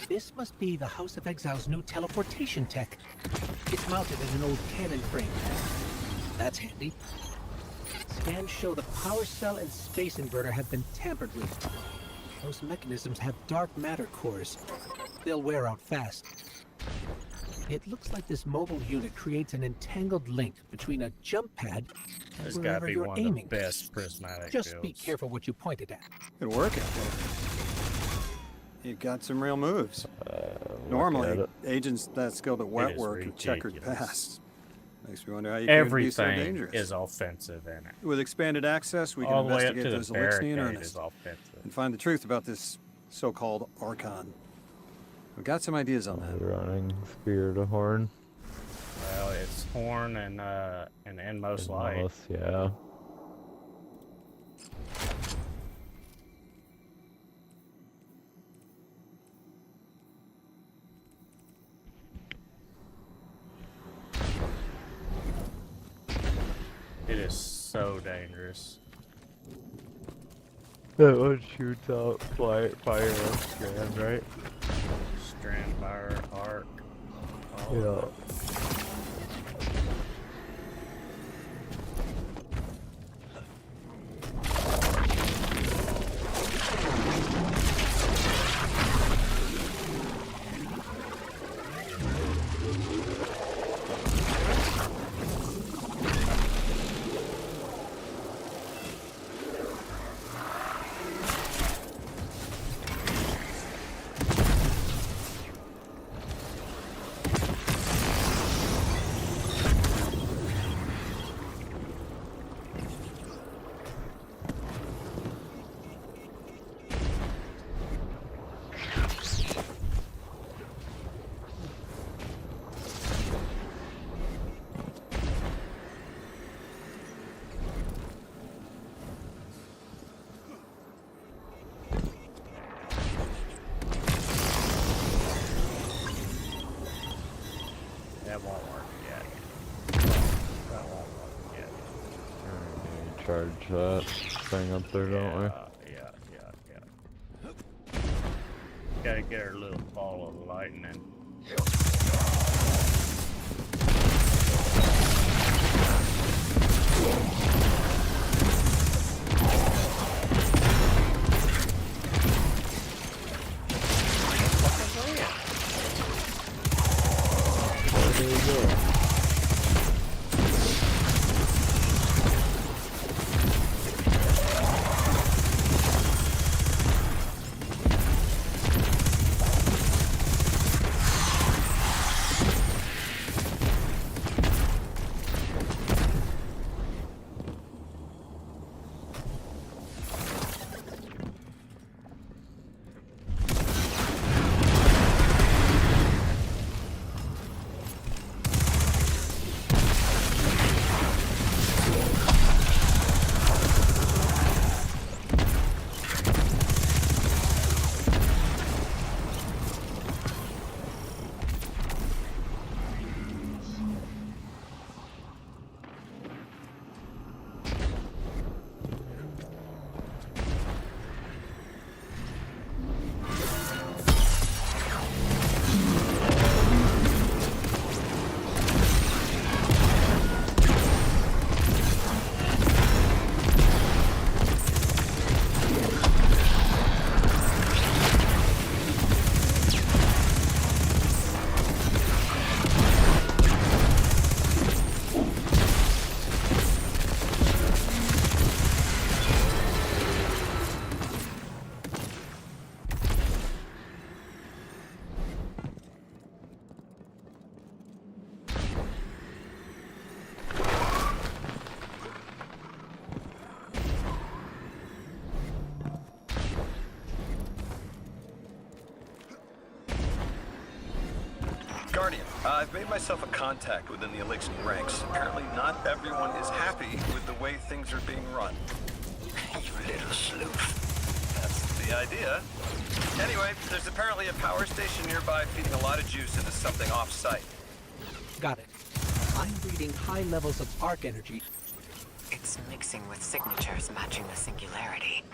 [SPEAKER 5] This must be the House of Exile's new teleportation tech. It's mounted in an old cannon frame. That's handy. Scans show the power cell and space inverter have been tampered with. Those mechanisms have dark matter cores. They'll wear out fast. It looks like this mobile unit creates an entangled link between a jump pad and
[SPEAKER 10] This gotta
[SPEAKER 5] wherever
[SPEAKER 10] be
[SPEAKER 5] you're
[SPEAKER 10] one
[SPEAKER 5] aiming.
[SPEAKER 10] of the best prismatic
[SPEAKER 5] Just be
[SPEAKER 10] builds.
[SPEAKER 5] careful what you pointed at.
[SPEAKER 8] Good work out there. You got some real moves.
[SPEAKER 9] Look
[SPEAKER 8] Normally,
[SPEAKER 9] at it.
[SPEAKER 8] agents that skilled at wet
[SPEAKER 10] is
[SPEAKER 8] work have checkered
[SPEAKER 10] ridiculous.
[SPEAKER 8] past. Makes me wonder how you can be so
[SPEAKER 10] Everything
[SPEAKER 8] dangerous.
[SPEAKER 10] is offensive in it.
[SPEAKER 8] With expanded access, we can
[SPEAKER 10] All the way up
[SPEAKER 8] investigate
[SPEAKER 10] to
[SPEAKER 8] those
[SPEAKER 10] the
[SPEAKER 8] Elixir in
[SPEAKER 10] barricade
[SPEAKER 8] earnest
[SPEAKER 10] is offensive.
[SPEAKER 8] and find the truth about this so-called Archon. I've got some ideas on that.
[SPEAKER 9] Running spear to horn.
[SPEAKER 10] Well, it's Horn and Inmost Light.
[SPEAKER 9] Inmost, yeah.
[SPEAKER 10] It is so dangerous.
[SPEAKER 9] That one shoots out fire and strand, right?
[SPEAKER 10] Strand, fire, arc. all
[SPEAKER 9] Yeah.
[SPEAKER 10] of it. That won't work yet. That won't work yet.
[SPEAKER 9] We charge that thing up there, don't we?
[SPEAKER 10] Yeah. Gotta get her little ball of lightning.
[SPEAKER 9] There you go.
[SPEAKER 8] Guardian, I've made myself a contact within the Elixir ranks. Apparently not everyone is happy with the way things are being run.
[SPEAKER 6] You little sleuth.
[SPEAKER 8] That's the idea. Anyway, there's apparently a power station nearby feeding a lot of juice into something off-site.
[SPEAKER 5] Got it. I'm reading high levels of arc energy.
[SPEAKER 2] It's mixing with signatures matching the singularity.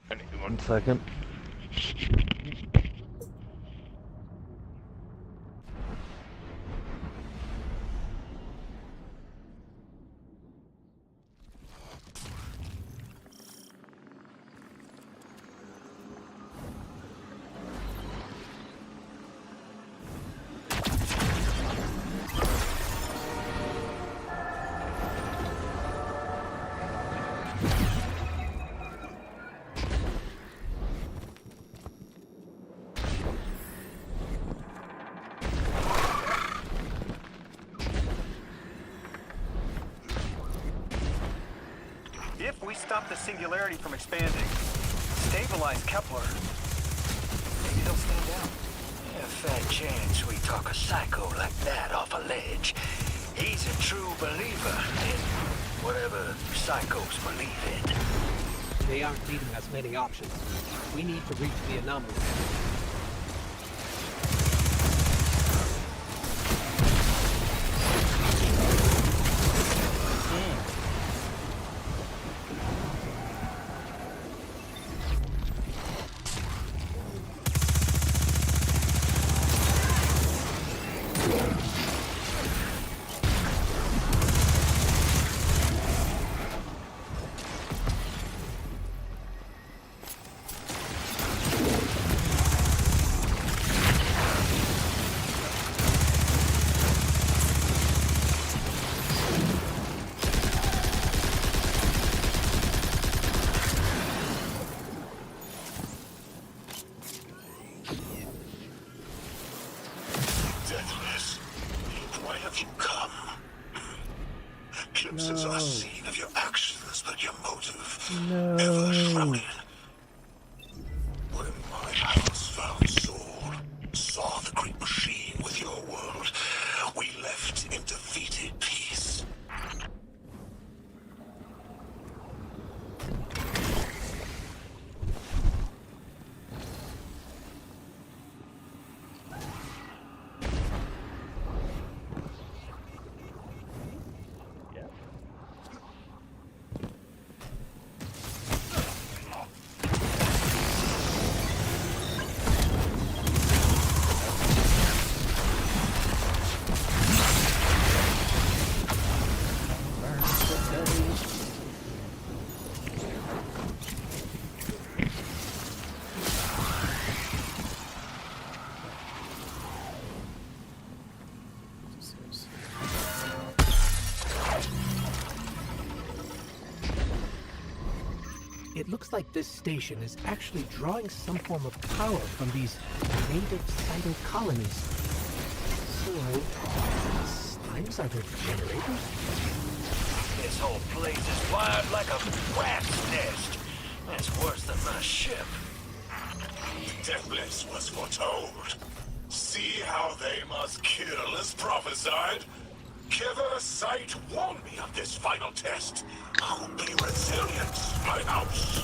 [SPEAKER 9] I need 1 second.
[SPEAKER 8] If we stop the singularity from expanding, stabilize Kepler,
[SPEAKER 6] Maybe they'll stand down. A fair chance we talk a psycho like that off a ledge. He's a true believer in whatever psychos believe in.
[SPEAKER 5] They aren't leaving us many options. We need to reach the anomaly.
[SPEAKER 7] ever shrouded. When my house found Saul, saw the great machine with your world, we left in defeated peace.
[SPEAKER 5] It looks like this station is actually drawing some form of power from these native cyber colonies. So, slimes are the generators?
[SPEAKER 6] This whole place is wired like a rat's nest. That's worse than my ship.
[SPEAKER 7] Deathless was foretold. See how they must kill as prophesied? Kiver Sight warned me of this final test. Be resilient, my house.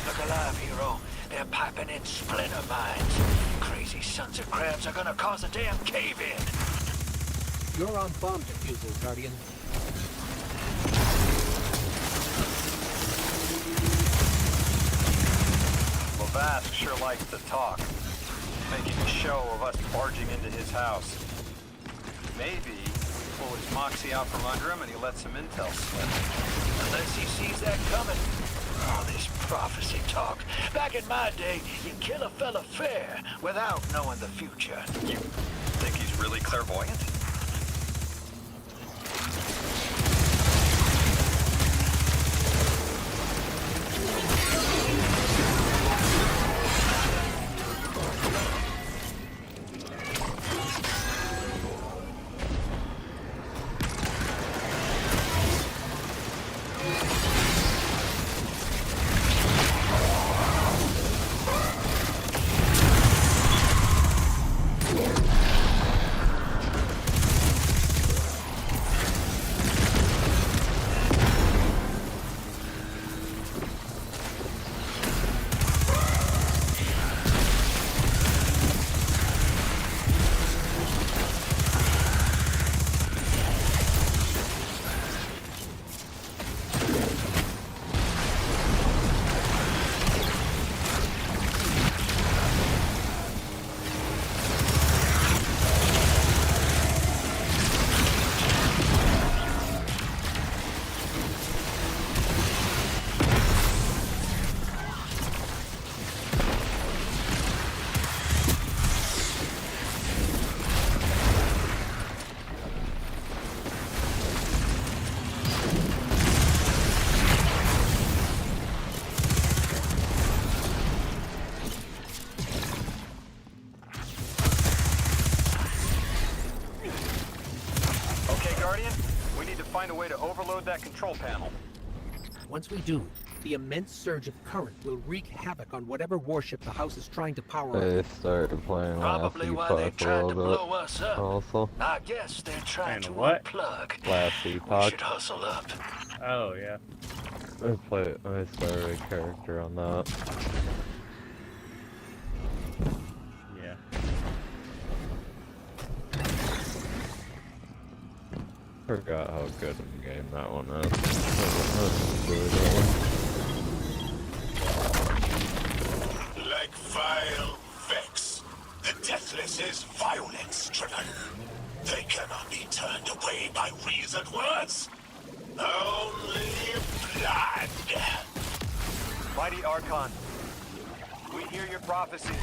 [SPEAKER 6] Look alive, hero. They're piping in splinter mines. Crazy sons of crabs are gonna cause a damn cave-in.
[SPEAKER 5] You're on bomb defusal, Guardian.
[SPEAKER 8] Vask sure likes to talk, making a show of us barging into his house. Maybe we pull his moxie out from under him and he lets some intel slip.
[SPEAKER 6] Unless he sees that coming. Oh, this prophecy talk. Back in my day, you'd kill a fella fair without knowing the future.
[SPEAKER 8] You think he's really clairvoyant? Find a way to overload that control panel.
[SPEAKER 5] Once we do, the immense surge of current will wreak havoc on whatever warship the house is trying to power
[SPEAKER 9] They
[SPEAKER 5] up.
[SPEAKER 9] started playing
[SPEAKER 6] Probably
[SPEAKER 9] Last
[SPEAKER 6] why they
[SPEAKER 9] Epoch a
[SPEAKER 6] tried to
[SPEAKER 9] little
[SPEAKER 6] blow
[SPEAKER 9] bit.
[SPEAKER 6] us up.
[SPEAKER 9] Also,
[SPEAKER 6] I guess they're trying to
[SPEAKER 10] what?
[SPEAKER 6] unplug.
[SPEAKER 9] Last
[SPEAKER 6] We
[SPEAKER 9] Epoch.
[SPEAKER 6] should hustle up.
[SPEAKER 10] Oh, yeah.
[SPEAKER 9] I started a character on that.
[SPEAKER 10] Yeah.
[SPEAKER 9] Forgot how good of a game that one is. I enjoyed that one.
[SPEAKER 7] Like vile Vex, the Deathless is violence-driven. They cannot be turned away by reasoned words. Only blood.
[SPEAKER 8] Mighty Archon, we hear your prophecy.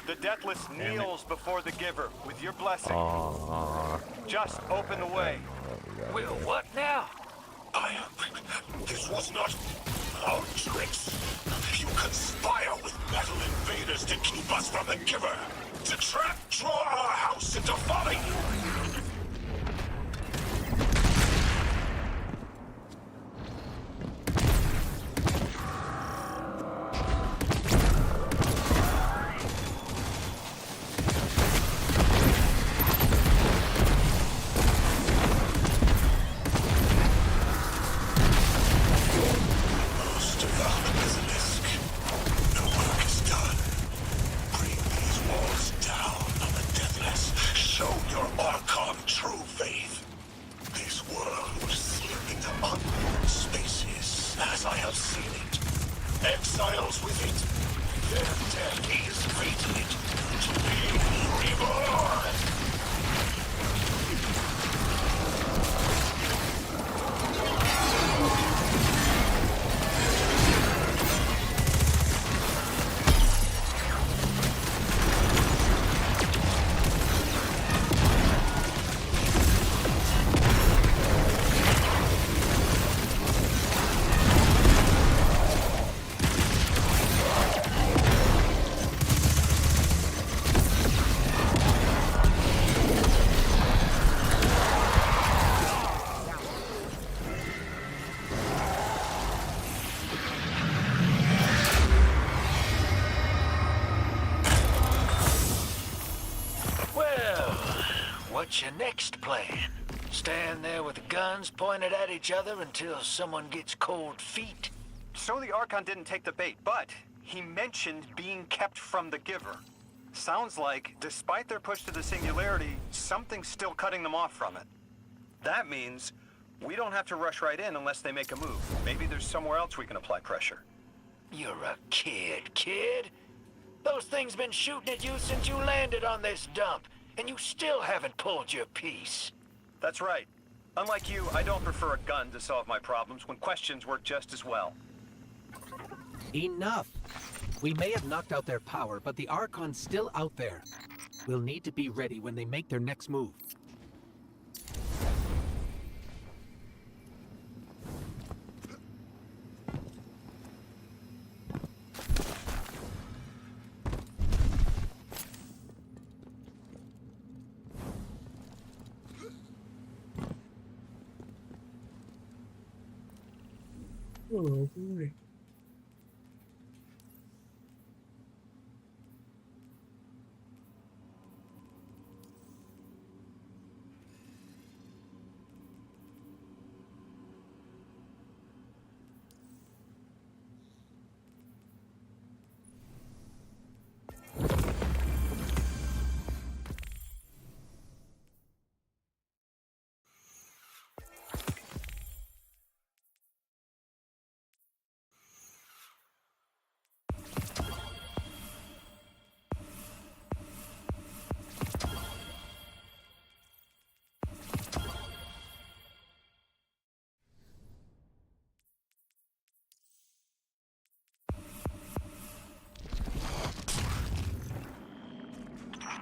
[SPEAKER 8] The Deathless kneels before the Giver with your blessing.
[SPEAKER 9] Aww.
[SPEAKER 8] Just open the way.
[SPEAKER 6] Will what now?
[SPEAKER 7] This was not our tricks. You conspire with metal invaders to keep us from the Giver, to draw our house into folly.
[SPEAKER 6] What's your next plan? Stand there with the guns pointed at each other until someone gets cold feet?
[SPEAKER 8] So the Archon didn't take the bait, but he mentioned being kept from the Giver. Sounds like, despite their push to the Singularity, something's still cutting them off from it. That means we don't have to rush right in unless they make a move. Maybe there's somewhere else we can apply pressure.
[SPEAKER 6] You're a kid. Those things been shooting at you since you landed on this dump, and you still haven't pulled your piece.
[SPEAKER 8] That's right. Unlike you, I don't prefer a gun to solve my problems when questions work just as well.
[SPEAKER 5] Enough! We may have knocked out their power, but the Archon's still out there. We'll need to be ready when they make their next move.
[SPEAKER 10] Oh, boy.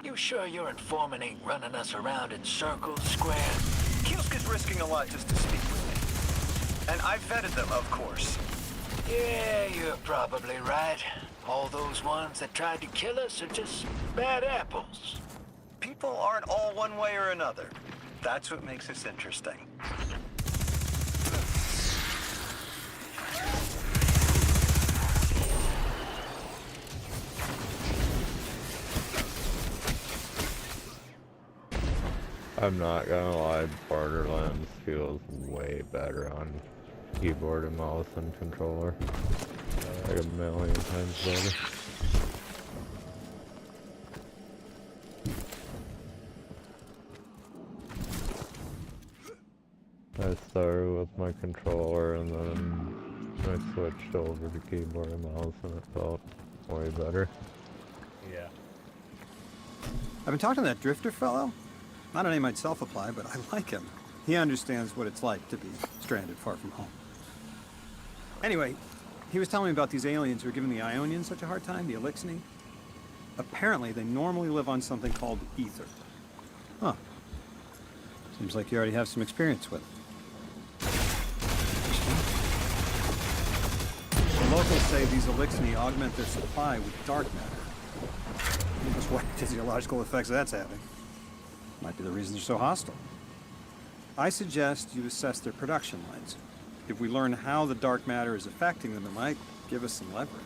[SPEAKER 6] You sure your informant ain't running us around in circles, Square?
[SPEAKER 8] Kielska's risking a lot just to speak with me. And I vetted them, of course.
[SPEAKER 6] Yeah, you're probably right. All those ones that tried to kill us are just bad apples.
[SPEAKER 8] People aren't all one way or another. That's what makes us interesting.
[SPEAKER 9] I'm not gonna lie, Borderlands feels way better on keyboard and mouse and controller. Like a million times better. I started with my controller and then I switched over to keyboard and mouse and it felt way better.
[SPEAKER 10] Yeah.
[SPEAKER 12] I've been talking to that Drifter fellow. Not a name I'd self-apply, but I like him. He understands what it's like to be stranded far from home. Anyway, he was telling me about these aliens who are giving the Ionians such a hard time, the Elixni. Apparently, they normally live on something called ether. Huh. Seems like you already have some experience with it. locals say these Elixni augment their supply with dark matter. Just what physiological effects that's having. Might be the reason they're so hostile. I suggest you assess their production lines. If we learn how the dark matter is affecting them, it might give us some leverage.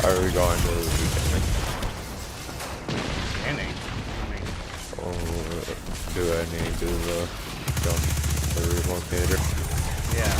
[SPEAKER 9] Are we going to the beginning?
[SPEAKER 10] Beginning?
[SPEAKER 9] Or do I need to jump the relocator?
[SPEAKER 3] Yeah.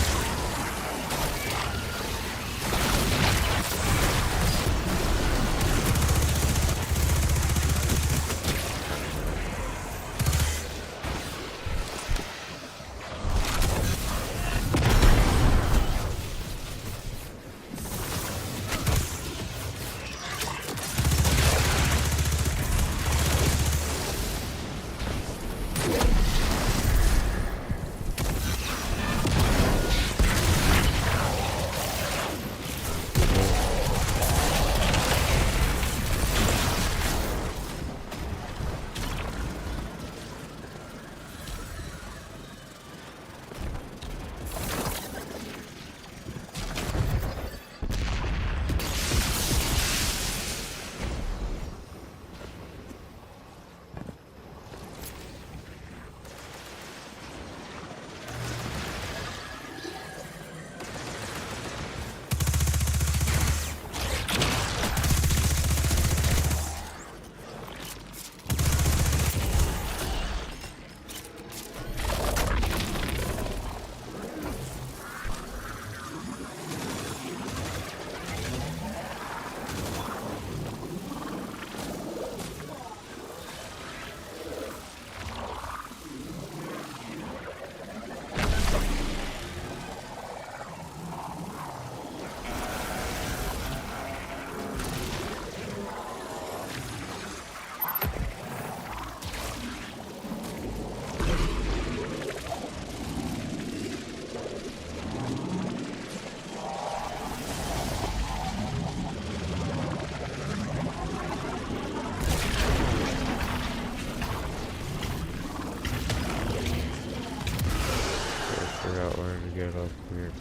[SPEAKER 9] Get up here.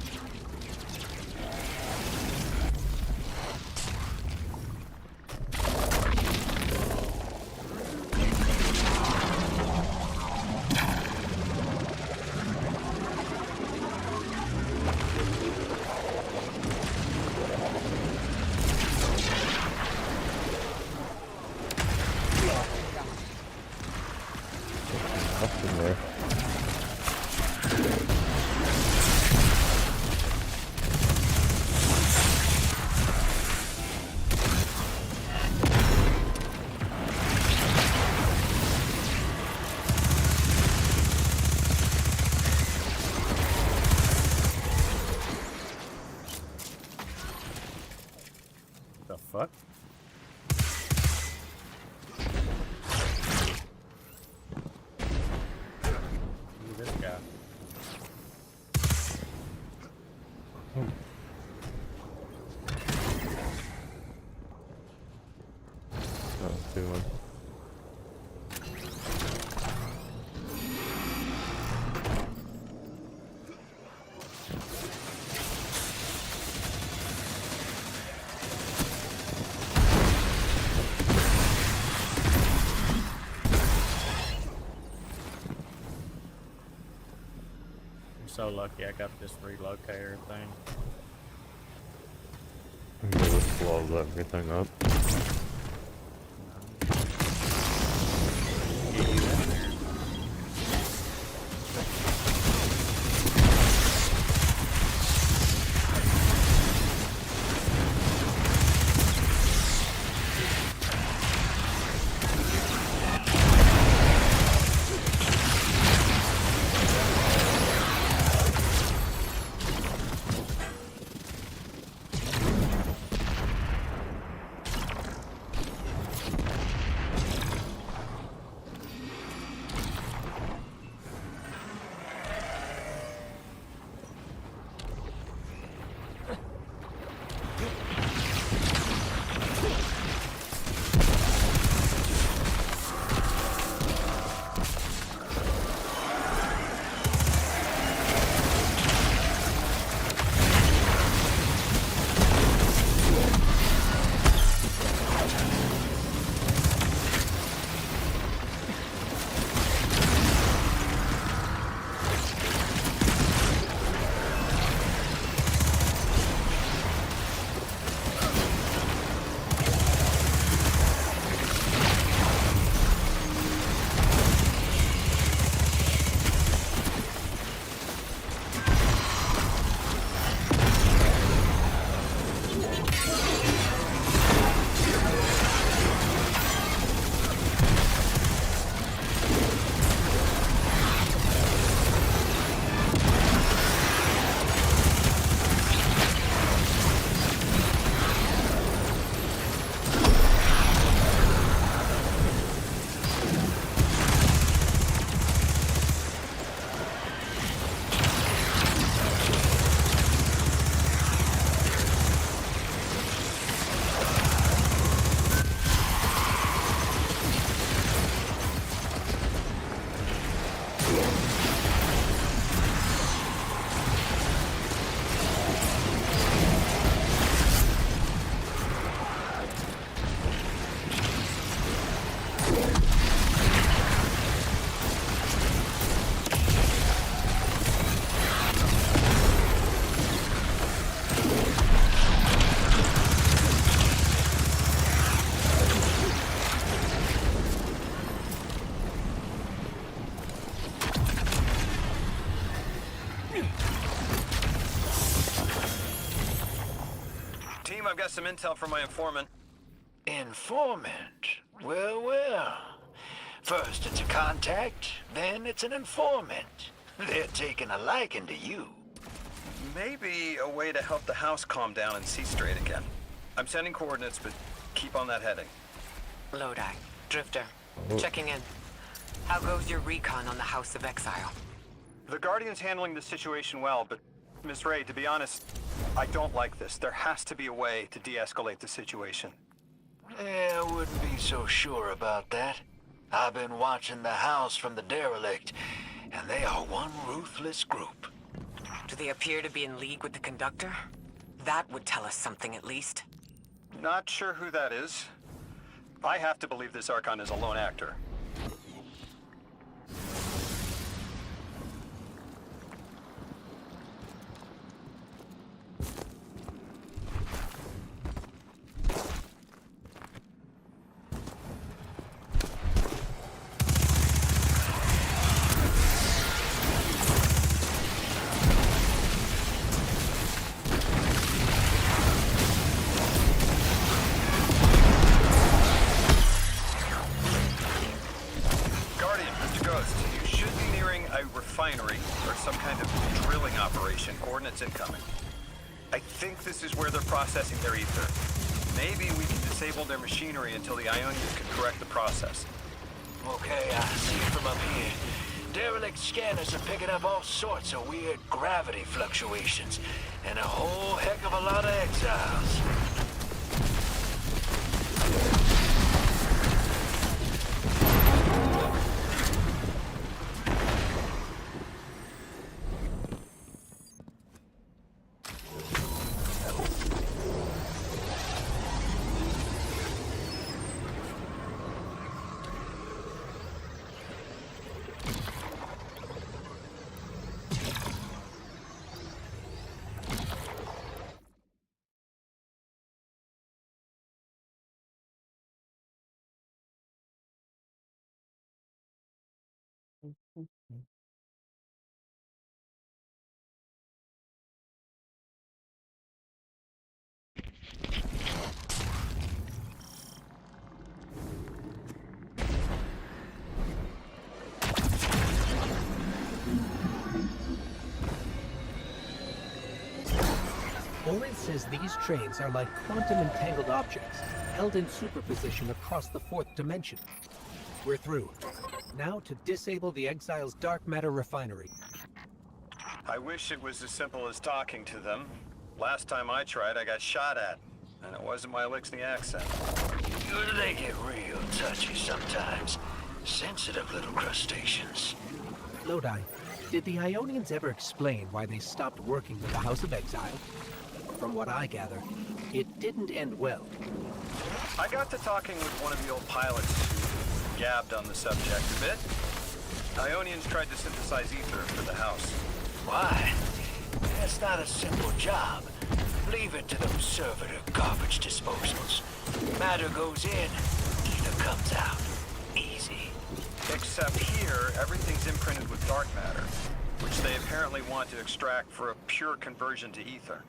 [SPEAKER 9] Up in there.
[SPEAKER 10] The fuck? Look at this guy.
[SPEAKER 9] Oh, see one.
[SPEAKER 10] so lucky I got this relocator thing.
[SPEAKER 9] It just blows everything up.
[SPEAKER 10] Get you in there.
[SPEAKER 8] Team, I've got some intel from my informant.
[SPEAKER 6] Informant? Well, well. First it's a contact, then it's an informant. They're taking a liking to you.
[SPEAKER 8] Maybe a way to help the house calm down and see straight again. I'm sending coordinates, but keep on that heading.
[SPEAKER 2] Lodi, Drifter, checking in. How goes your recon on the House of Exile?
[SPEAKER 8] The Guardian's handling the situation well, but Miss Ray, to be honest, I don't like this. There has to be a way to de-escalate the situation.
[SPEAKER 6] I wouldn't be so sure about that. I've been watching the house from the derelict, and they are one ruthless group.
[SPEAKER 2] Do they appear to be in league with the Conductor? That would tell us something at least.
[SPEAKER 8] Not sure who that is. I have to believe this Archon is a lone actor. Incoming. I think this is where they're processing their ether. Maybe we can disable their machinery until the Ionians can correct the process.
[SPEAKER 6] Okay, I see it from up here. Derelict scanners are picking up all sorts of weird gravity fluctuations, and a whole heck of a lot of exiles.
[SPEAKER 5] Orin says these trains are like quantum entangled objects, held in superposition across the fourth dimension. We're through. Now to disable the Exile's dark matter refinery.
[SPEAKER 8] I wish it was as simple as talking to them. Last time I tried, I got shot at. And it wasn't my Elixni accent.
[SPEAKER 6] They get real touchy sometimes. Sensitive little crustaceans.
[SPEAKER 5] Lodi, did the Ionians ever explain why they stopped working with the House of Exile? From what I gather, it didn't end well.
[SPEAKER 8] I got to talking with one of the old pilots who gabbed on the subject a bit. Ionians tried to synthesize ether for the house.
[SPEAKER 6] Why? That's not a simple job. Leave it to those servitor garbage disposals. Matter goes in, ether comes out. Easy.
[SPEAKER 8] Except here, everything's imprinted with dark matter, which they apparently want to extract for a pure conversion to ether.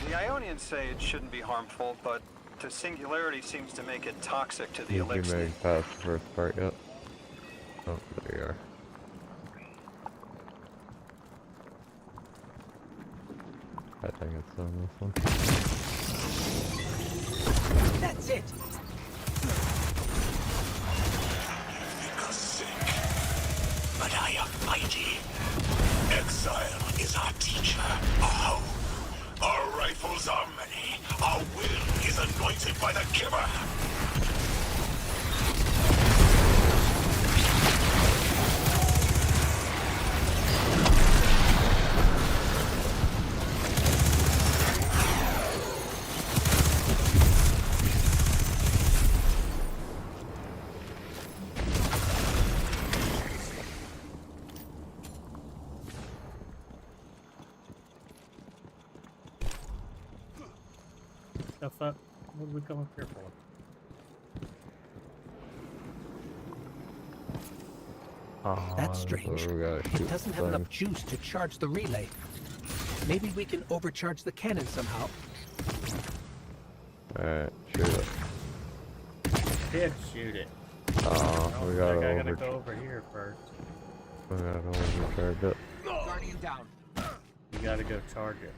[SPEAKER 8] The Ionians say it shouldn't be harmful, but the singularity seems to make it toxic to the
[SPEAKER 9] You
[SPEAKER 8] Elixni.
[SPEAKER 9] made it past the first part yet? Oh, there you are. I think it's on this one.
[SPEAKER 5] That's it!
[SPEAKER 7] Make us sick, but I am mighty. Exile is our teacher, our home. Our rifles are many. Our will is anointed by the giver.
[SPEAKER 10] The fuck? What did we come up here for?
[SPEAKER 5] That's strange.
[SPEAKER 9] we gotta
[SPEAKER 5] It
[SPEAKER 9] shoot
[SPEAKER 5] doesn't have
[SPEAKER 9] things.
[SPEAKER 5] enough juice to charge the relay. Maybe we can overcharge the cannon somehow.
[SPEAKER 9] Alright, shoot it.
[SPEAKER 10] Did shoot it.
[SPEAKER 9] Oh, we gotta
[SPEAKER 10] I gotta
[SPEAKER 9] over.
[SPEAKER 10] go over here first.
[SPEAKER 9] We gotta overcharge it.
[SPEAKER 5] Guardian down.
[SPEAKER 10] You gotta go charge it.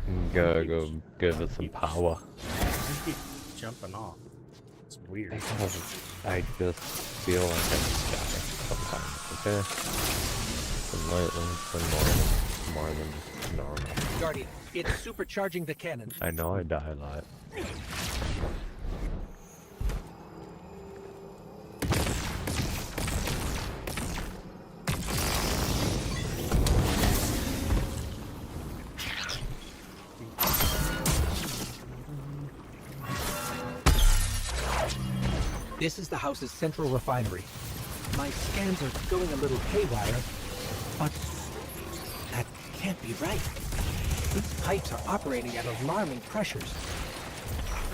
[SPEAKER 9] You gotta go give it some power.
[SPEAKER 10] You keep jumping off. It's weird.
[SPEAKER 9] I just feel like I'm static sometimes, okay? Slightly, more than normal.
[SPEAKER 5] Guardian, it's supercharging the cannon.
[SPEAKER 9] I know I die a lot.
[SPEAKER 5] This is the house's central refinery. My scans are going a little haywire, but that can't be right. These pipes are operating at alarming pressures.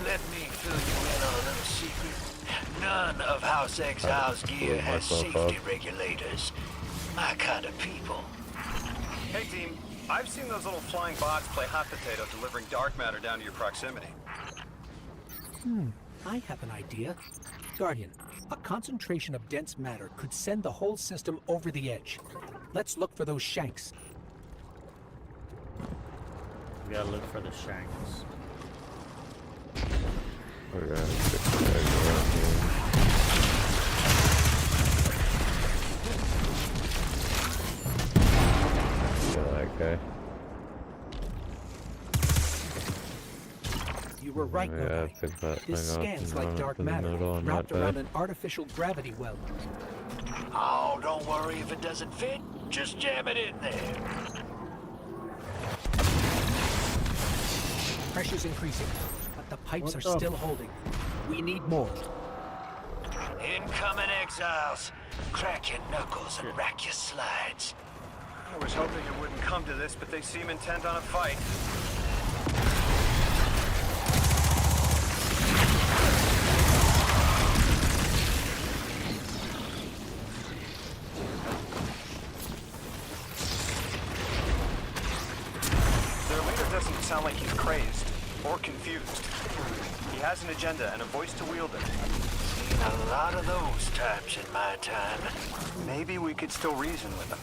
[SPEAKER 6] Let me fill you in on a little secret. None of House Exile's gear has safety regulators. My kind of people.
[SPEAKER 8] Hey team, I've seen those little flying bots play hot potato delivering dark matter down to your proximity.
[SPEAKER 5] I have an idea. Guardian, a concentration of dense matter could send the whole system over the edge. Let's look for those shanks.
[SPEAKER 10] We gotta look for the shanks.
[SPEAKER 9] We're gonna fix that around here. Kill that guy.
[SPEAKER 5] You were right,
[SPEAKER 9] Yeah,
[SPEAKER 5] Lodi.
[SPEAKER 9] pick that
[SPEAKER 5] This
[SPEAKER 9] thing up
[SPEAKER 5] scans
[SPEAKER 9] and
[SPEAKER 5] like
[SPEAKER 9] run it
[SPEAKER 5] dark
[SPEAKER 9] to the
[SPEAKER 5] matter,
[SPEAKER 9] middle and
[SPEAKER 5] wrapped
[SPEAKER 9] not
[SPEAKER 5] around
[SPEAKER 9] die.
[SPEAKER 5] an artificial gravity well.
[SPEAKER 6] Oh, don't worry if it doesn't fit. Just jam it in there.
[SPEAKER 5] Pressure's increasing, but the pipes
[SPEAKER 10] What
[SPEAKER 5] are
[SPEAKER 10] the
[SPEAKER 5] still holding. We need more.
[SPEAKER 6] Incoming Exiles. Crack your knuckles and rack your slides.
[SPEAKER 8] I was hoping it wouldn't come to this, but they seem intent on a fight. or confused. He has an agenda and a voice to wield it.
[SPEAKER 6] Seen a lot of those types in my time.
[SPEAKER 8] Maybe we could still reason with him.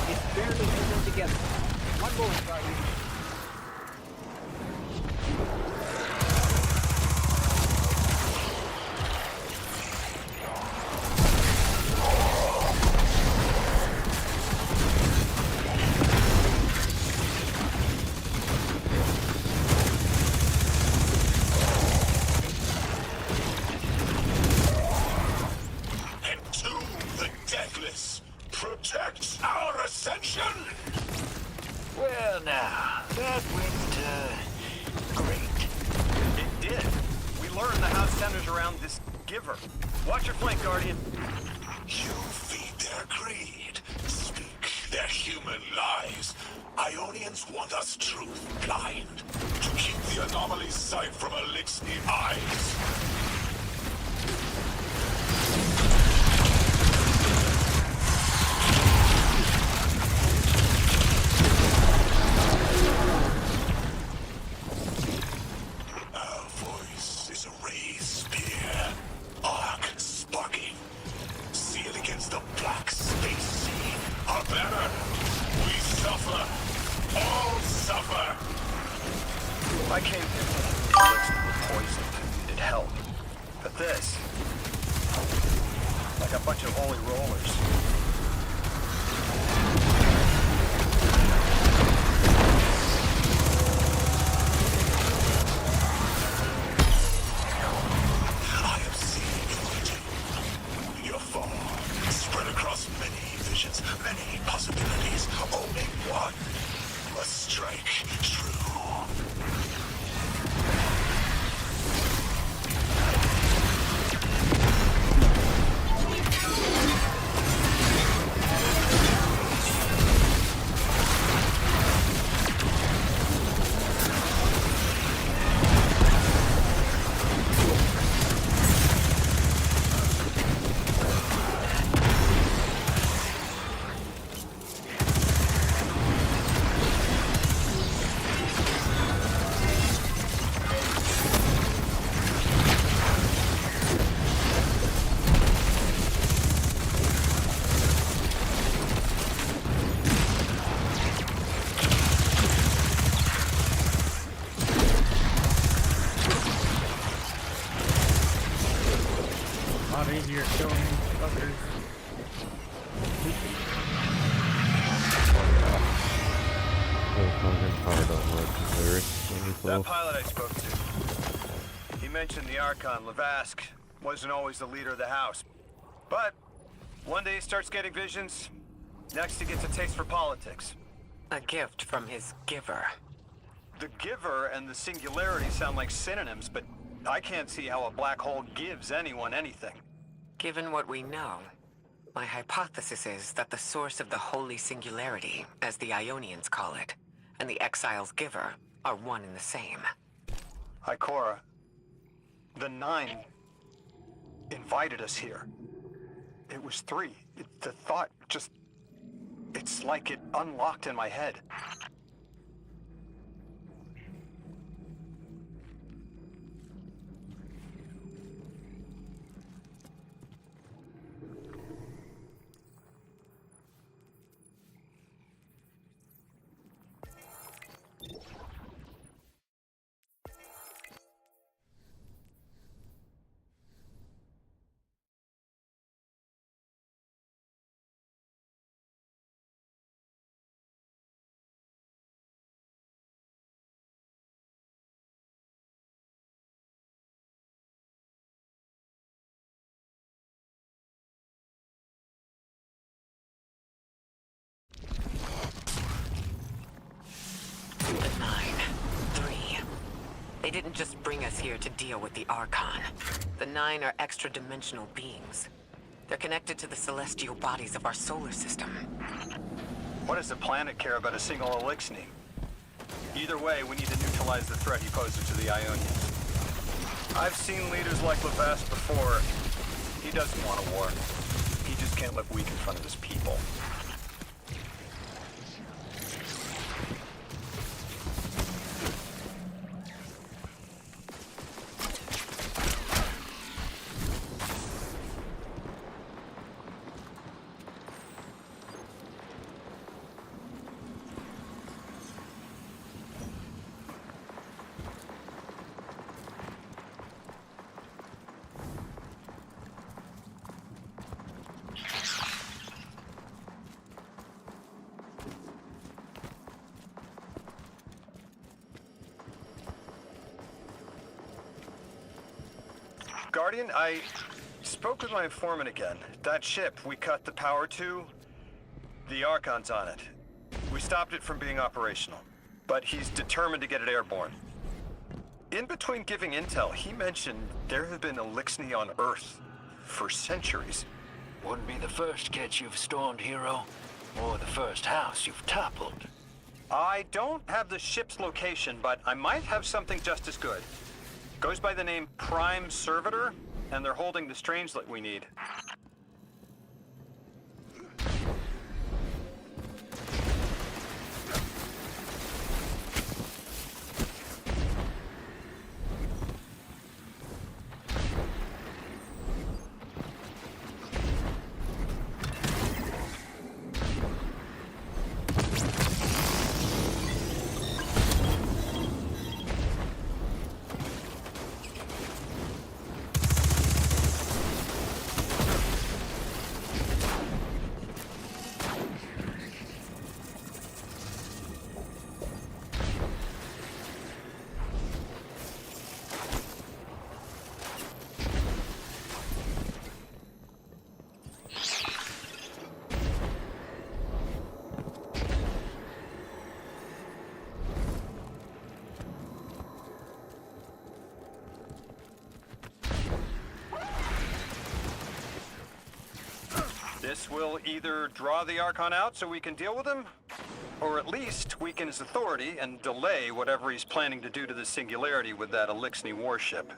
[SPEAKER 5] It's barely holding together. One moment, Guardian.
[SPEAKER 7] Entomb the deathless. Protect our ascension.
[SPEAKER 6] Well now, that went, great.
[SPEAKER 8] It did. We learned the house centers around this giver. Watch your flank, Guardian.
[SPEAKER 7] You feed their greed, speak their human lies. Ionians want us truth blind, to keep the anomaly's sight from Elixir eyes. Our voice is a raised spear, arc sparking. Seal against the black space sea. Our banner, we suffer. All suffer.
[SPEAKER 8] I came here for the elixir were poisoned. It helped. But this, like a bunch of holy rollers.
[SPEAKER 7] I am seeing your your fall, spread across many visions, many possibilities. Only one must strike true.
[SPEAKER 10] A lot easier killing these fuckers.
[SPEAKER 8] That pilot I spoke to, he mentioned the Archon, Lavask, wasn't always the leader of the house. But one day he starts getting visions, next he gets a taste for politics.
[SPEAKER 2] A gift from his giver.
[SPEAKER 8] The giver and the singularity sound like synonyms, but I can't see how a black hole gives anyone anything.
[SPEAKER 2] Given what we know, my hypothesis is that the source of the holy singularity, as the Ionians call it, and the exile's giver are one and the same.
[SPEAKER 8] Ikora, the Nine invited us here. It was 3. The thought just... it's like it unlocked in my head.
[SPEAKER 2] The Nine. 3. They didn't just bring us here to deal with the Archon. The Nine are extra-dimensional beings. They're connected to the celestial bodies of our solar system.
[SPEAKER 8] What does the planet care about a single Eliksni? Either way, we need to neutralize the threat he poses to the Ionians. I've seen leaders like Levast before. He doesn't want a war. He just can't look weak in front of his people. Guardian, I spoke with my informant again. That ship we cut the power to, the Archon's on it. We stopped it from being operational, but he's determined to get it airborne. In between giving intel, he mentioned there have been Eliksni on Earth for centuries.
[SPEAKER 6] Wouldn't be the first catch you've stormed, Hero, or the first house you've toppled.
[SPEAKER 8] I don't have the ship's location, but I might have something just as good. Goes by the name Prime Servitor, and they're holding the Strangelet we need. This will either draw the Archon out so we can deal with him, or at least weaken his authority and delay whatever he's planning to do to the Singularity with that Eliksni warship.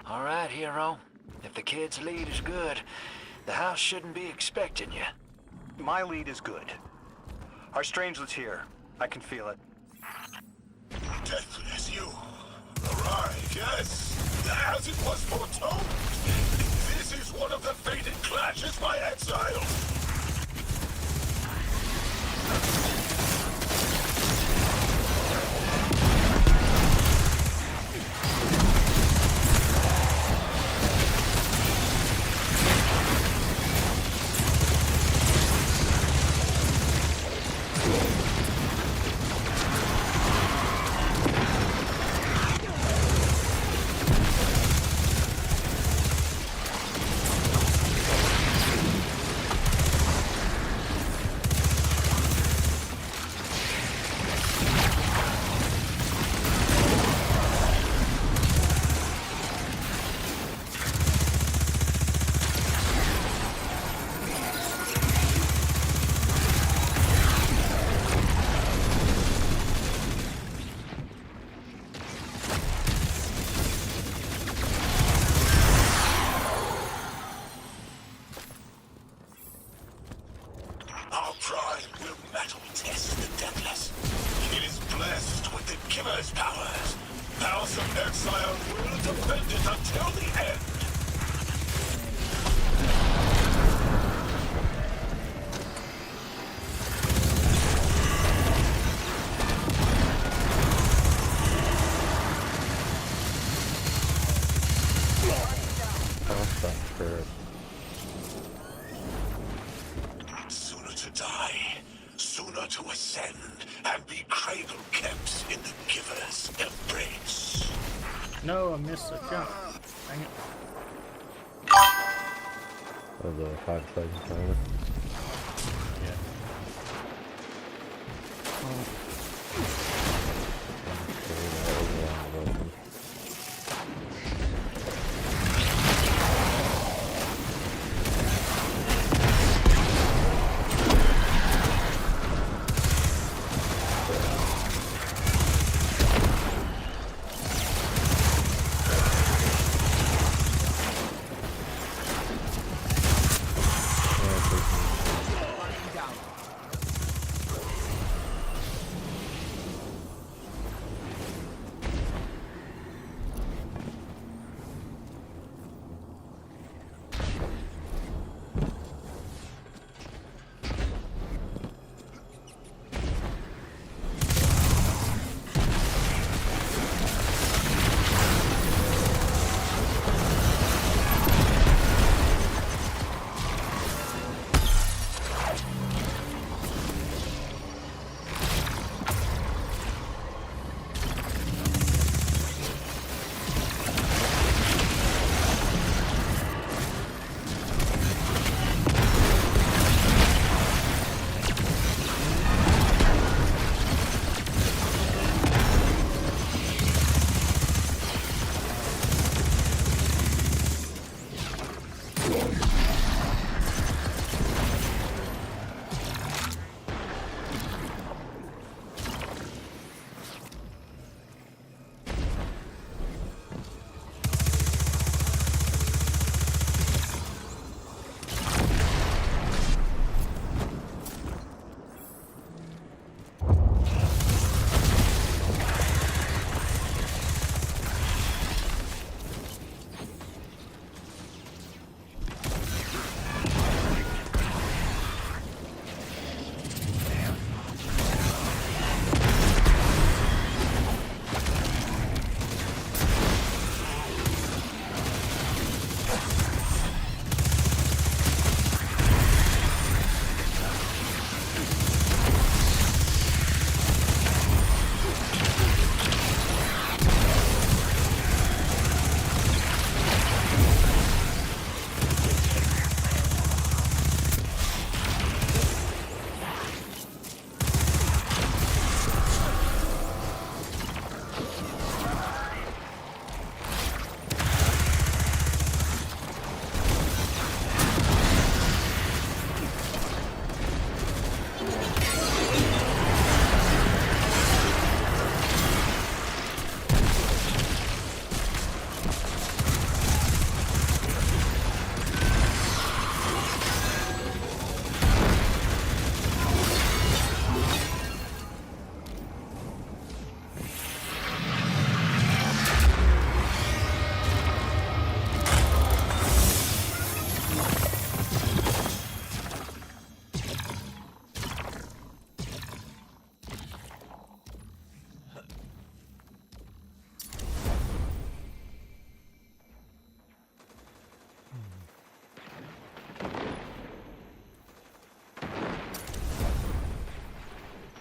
[SPEAKER 6] All right, Hero. If the kid's lead is good, the house shouldn't be expecting you.
[SPEAKER 8] My lead is good. Our Strangelet's here. I can feel it.
[SPEAKER 7] Deathless you. Arrive, yes. As it was foretold. This is one of the fated clashes by exile. Sooner to die, sooner to ascend, and be cradle kept in the Giver's embrace.
[SPEAKER 10] No, I missed the jump. Dang it.
[SPEAKER 9] Of the 5-second timer.
[SPEAKER 10] Yeah.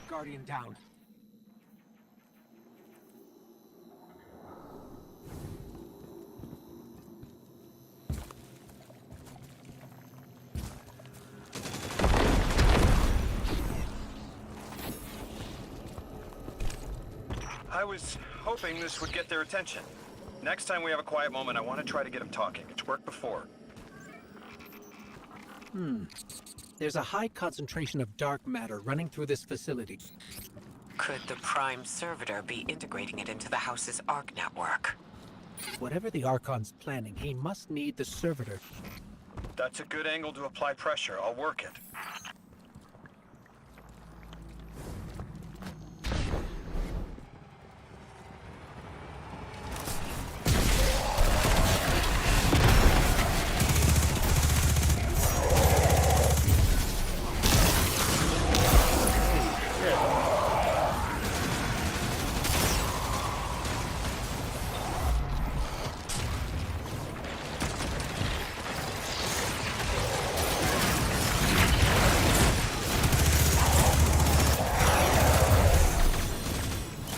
[SPEAKER 5] Guardian down.
[SPEAKER 8] I was hoping this would get their attention. Next time we have a quiet moment, I want to try to get them talking. It's worked before.
[SPEAKER 5] There's a high concentration of dark matter running through this facility.
[SPEAKER 2] Could the Prime Servitor be integrating it into the House's Arc network?
[SPEAKER 5] Whatever the Archon's planning, he must need the Servitor.
[SPEAKER 8] That's a good angle to apply pressure. I'll work it.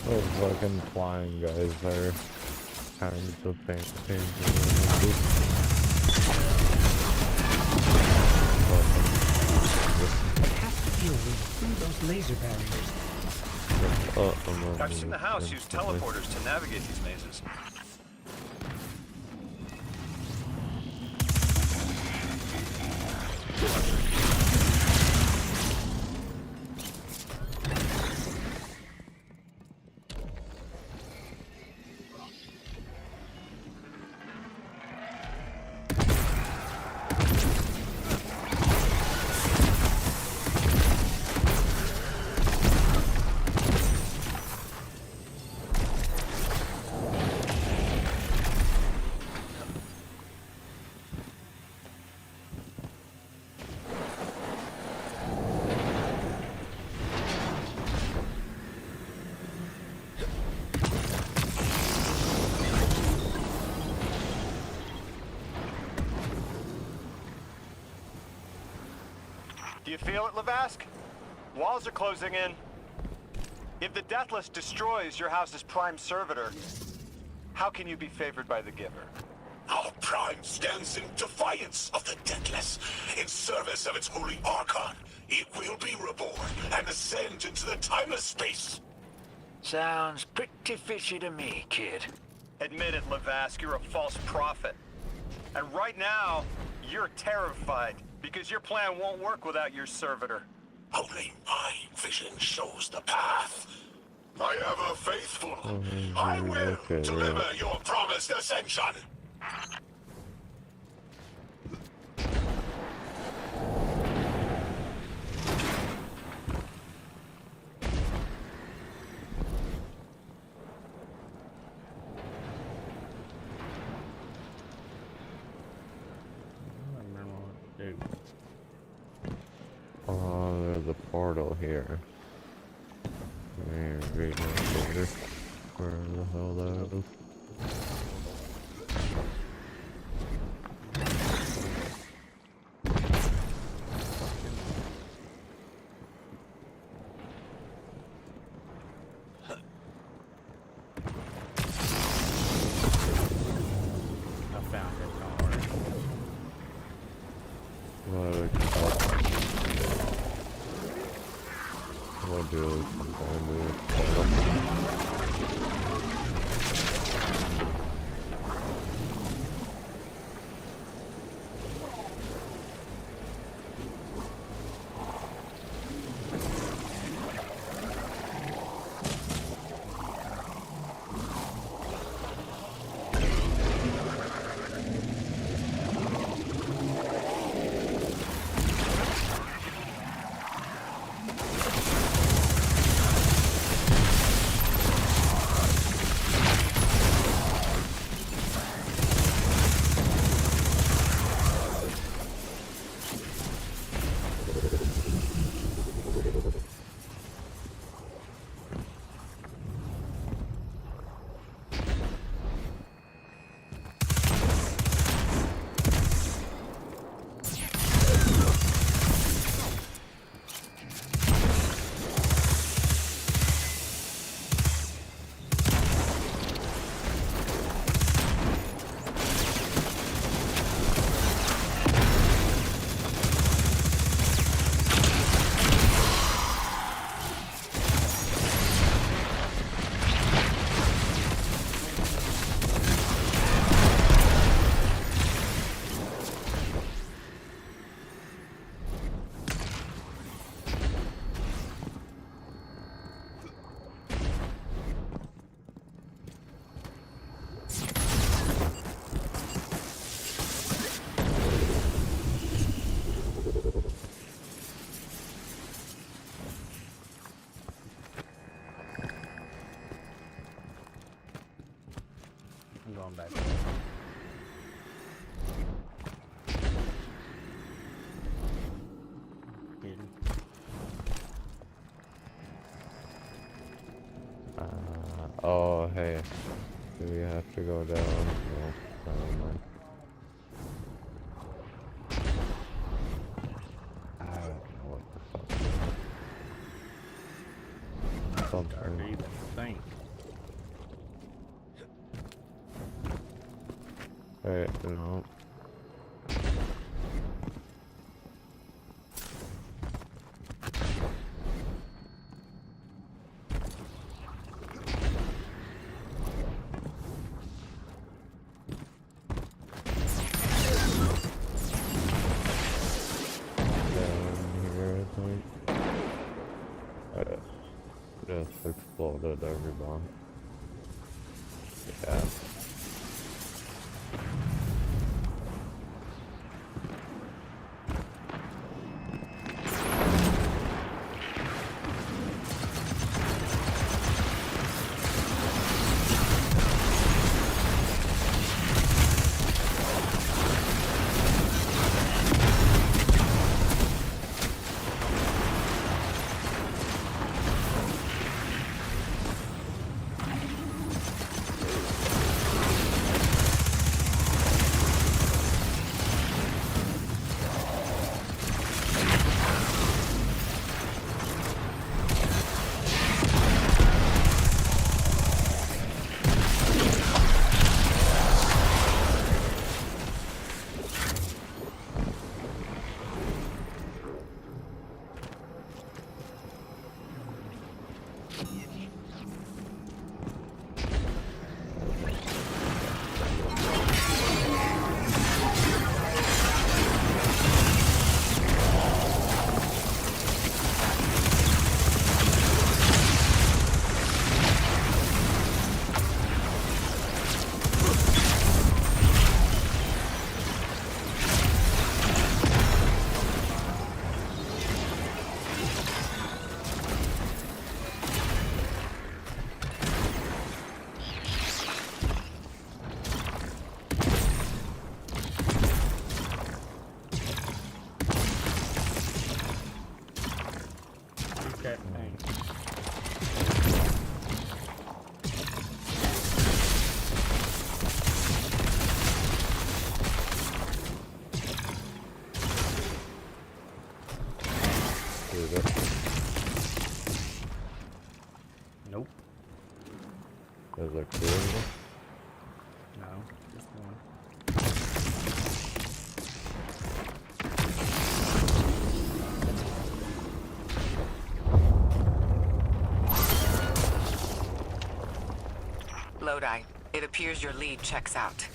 [SPEAKER 9] Those fucking flying guys there. kinds of things.
[SPEAKER 5] It has to be a way through those laser barriers.
[SPEAKER 8] I've seen the house use teleporters to navigate these mazes. Do you feel it, Lavask? Walls are closing in. If the Deathless destroys your house's prime servitor, how can you be favored by the Giver?
[SPEAKER 7] Our Prime stands in defiance of the Deathless, in service of its holy Archon. It will be reborn and ascend into the timeless space.
[SPEAKER 6] Sounds pretty fishy to me, kid.
[SPEAKER 8] Admit it, Lavask, you're a false prophet. And right now, you're terrified, because your plan won't work without your servitor.
[SPEAKER 7] Only my vision shows the path. My ever faithful, I will deliver your promised ascension.
[SPEAKER 9] Oh, there's a portal here. Where the hell that is?
[SPEAKER 10] I found it, don't worry.
[SPEAKER 9] What do
[SPEAKER 10] I'm going back. Hidden.
[SPEAKER 9] Oh, hey. Do we have to go down? No, never mind. I don't know what the fuck.
[SPEAKER 10] Hard to even think.
[SPEAKER 9] Alright, no. Just exploded every bomb. Yeah.
[SPEAKER 10] That thing. Nope.
[SPEAKER 9] There's like two of them.
[SPEAKER 10] No, just one.
[SPEAKER 2] Lodi, it appears your lead checks out.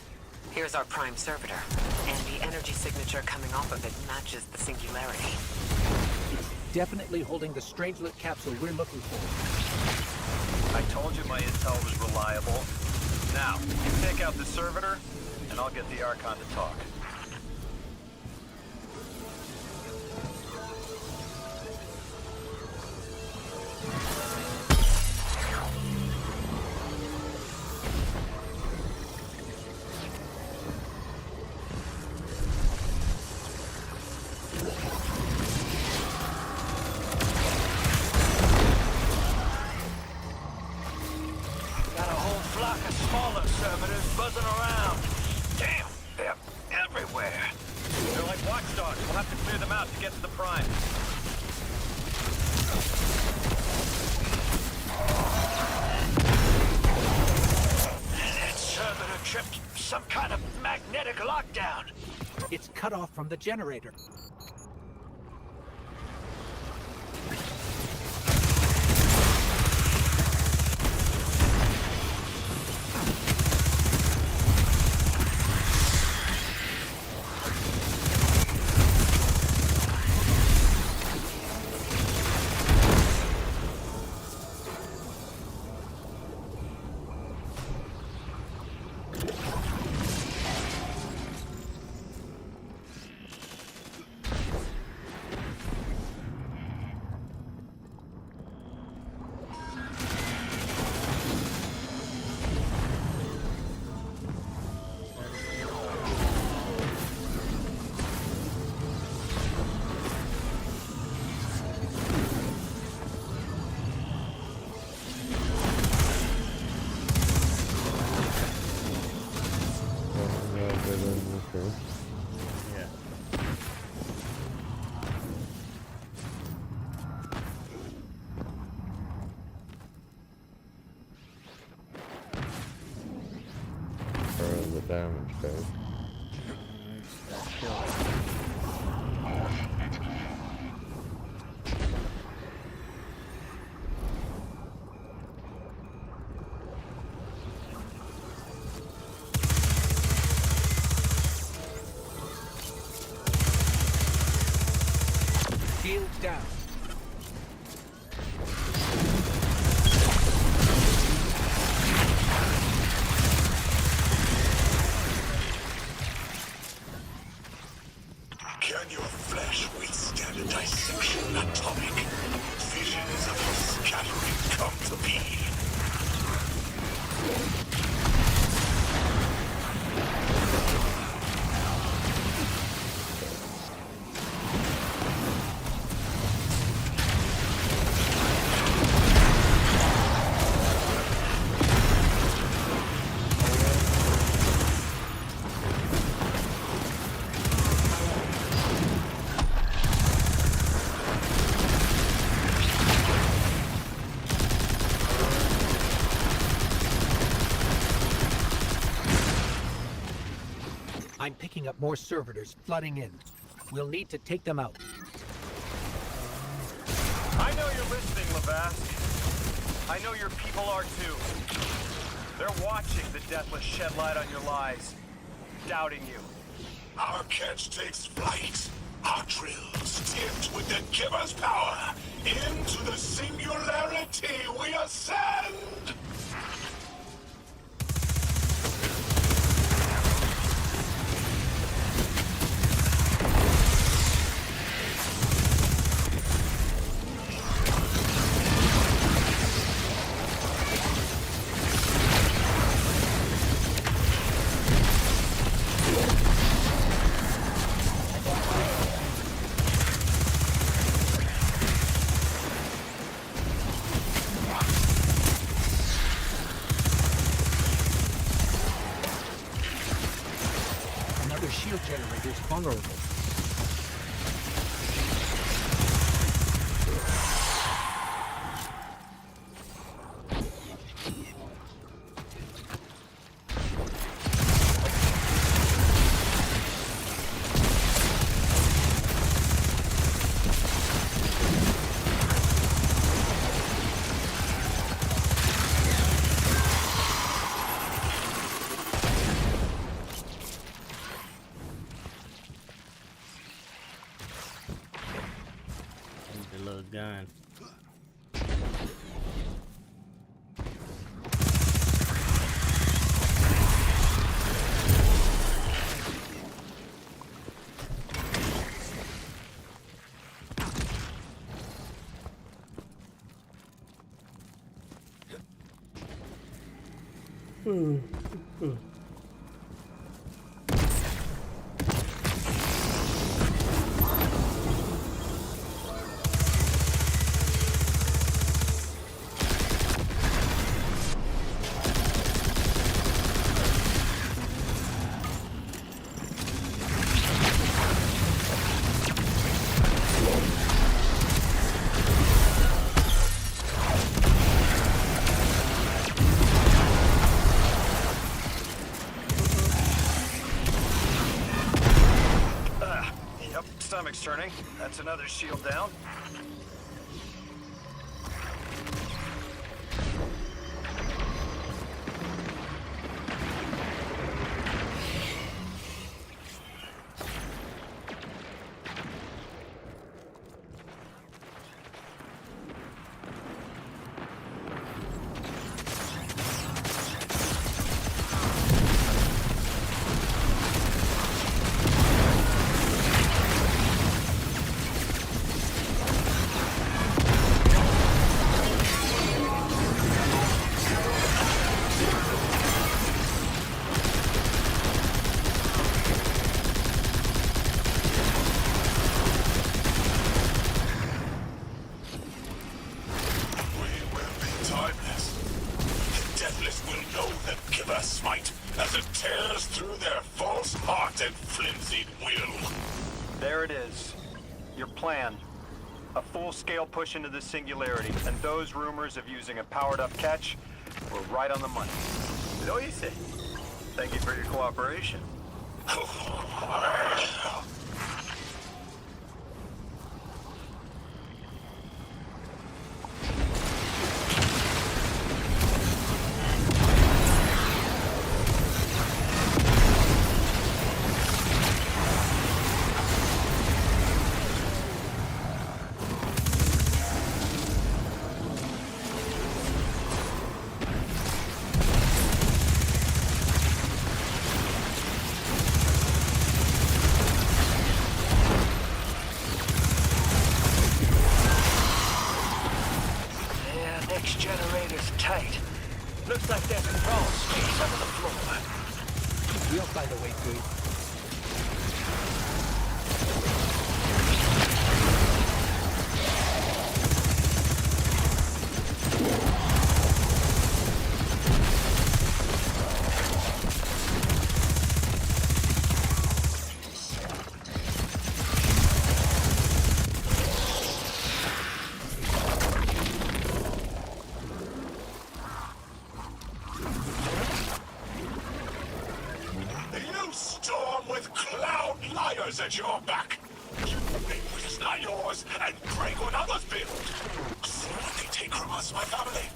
[SPEAKER 2] Here's our prime servitor, and the energy signature coming off of it matches the singularity.
[SPEAKER 5] It's definitely holding the Strangelet capsule we're looking for.
[SPEAKER 8] I told you my intel was reliable. Now, you take out the servitor, and I'll get the Archon to talk.
[SPEAKER 6] Got a whole flock of smaller servitors buzzing around. Damn, they're everywhere.
[SPEAKER 8] They're like watchdogs. We'll have to clear them out to get to the Prime.
[SPEAKER 6] That servitor tripped some kind of magnetic lockdown.
[SPEAKER 5] It's cut off from the generator.
[SPEAKER 10] Yeah.
[SPEAKER 9] Or the damage goes.
[SPEAKER 3] That shield.
[SPEAKER 5] Shield down.
[SPEAKER 7] Can your flesh withstand a dissection atomic? Visions of your scattering come to be.
[SPEAKER 5] I'm picking up more servitors flooding in. We'll need to take them out.
[SPEAKER 8] I know you're listening, Levast. I know your people are too. They're watching the Deathless shed light on your lies, doubting you.
[SPEAKER 7] Our catch takes flight. Our drills tipped with the Giver's power. Into the singularity we ascend!
[SPEAKER 5] Another shield generator is vulnerable.
[SPEAKER 10] The little gun.
[SPEAKER 8] Yep, stomach's turning. That's another shield down.
[SPEAKER 7] As it tears through their false heart and flimsied will.
[SPEAKER 8] There it is. Your plan. A full-scale push into the singularity, and those rumors of using a powered-up catch were right on the money. Lo hice. Thanks Thank you for your cooperation.
[SPEAKER 6] Next generator's tight. Looks like there's a crawl space under the floor.
[SPEAKER 5] We'll find a way through.
[SPEAKER 7] You storm with cloud liars at your back. You make what is not yours and break what others build. See what they take from us, my family.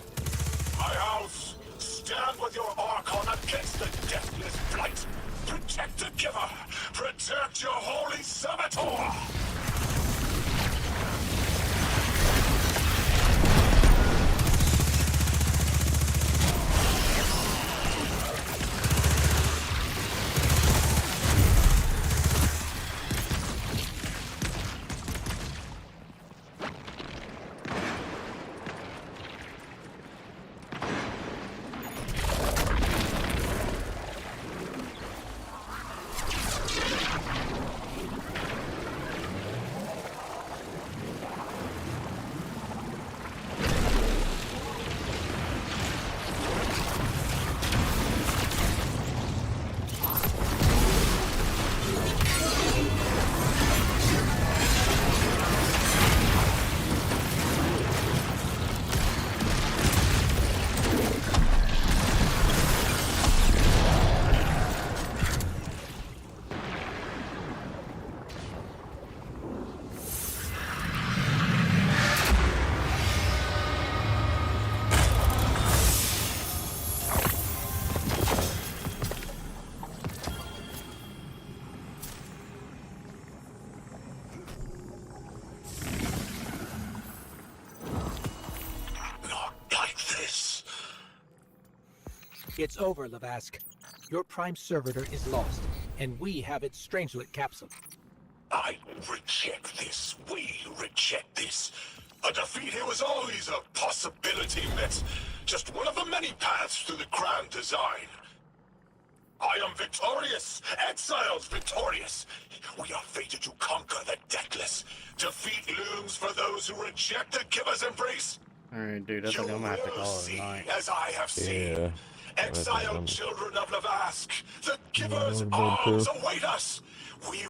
[SPEAKER 7] My house, stand with your Archon against the deathless blight. Protect the Giver. Protect your holy Servitor.
[SPEAKER 5] It's over, Lavask. Your Prime Servitor is lost, and we have its Strangelet capsule.
[SPEAKER 7] I reject this. We reject this. A defeat here was always a possibility, Met. Just one of the many paths to the grand design. I am victorious. Exiles victorious. We are fated to conquer the deathless. Defeat looms for those who reject the Giver's embrace.
[SPEAKER 10] Alright, dude, I think I'm gonna have to call it a night.
[SPEAKER 7] As I have seen.
[SPEAKER 9] Yeah.
[SPEAKER 7] Exiled children of Lavask, the Giver's arms await us. We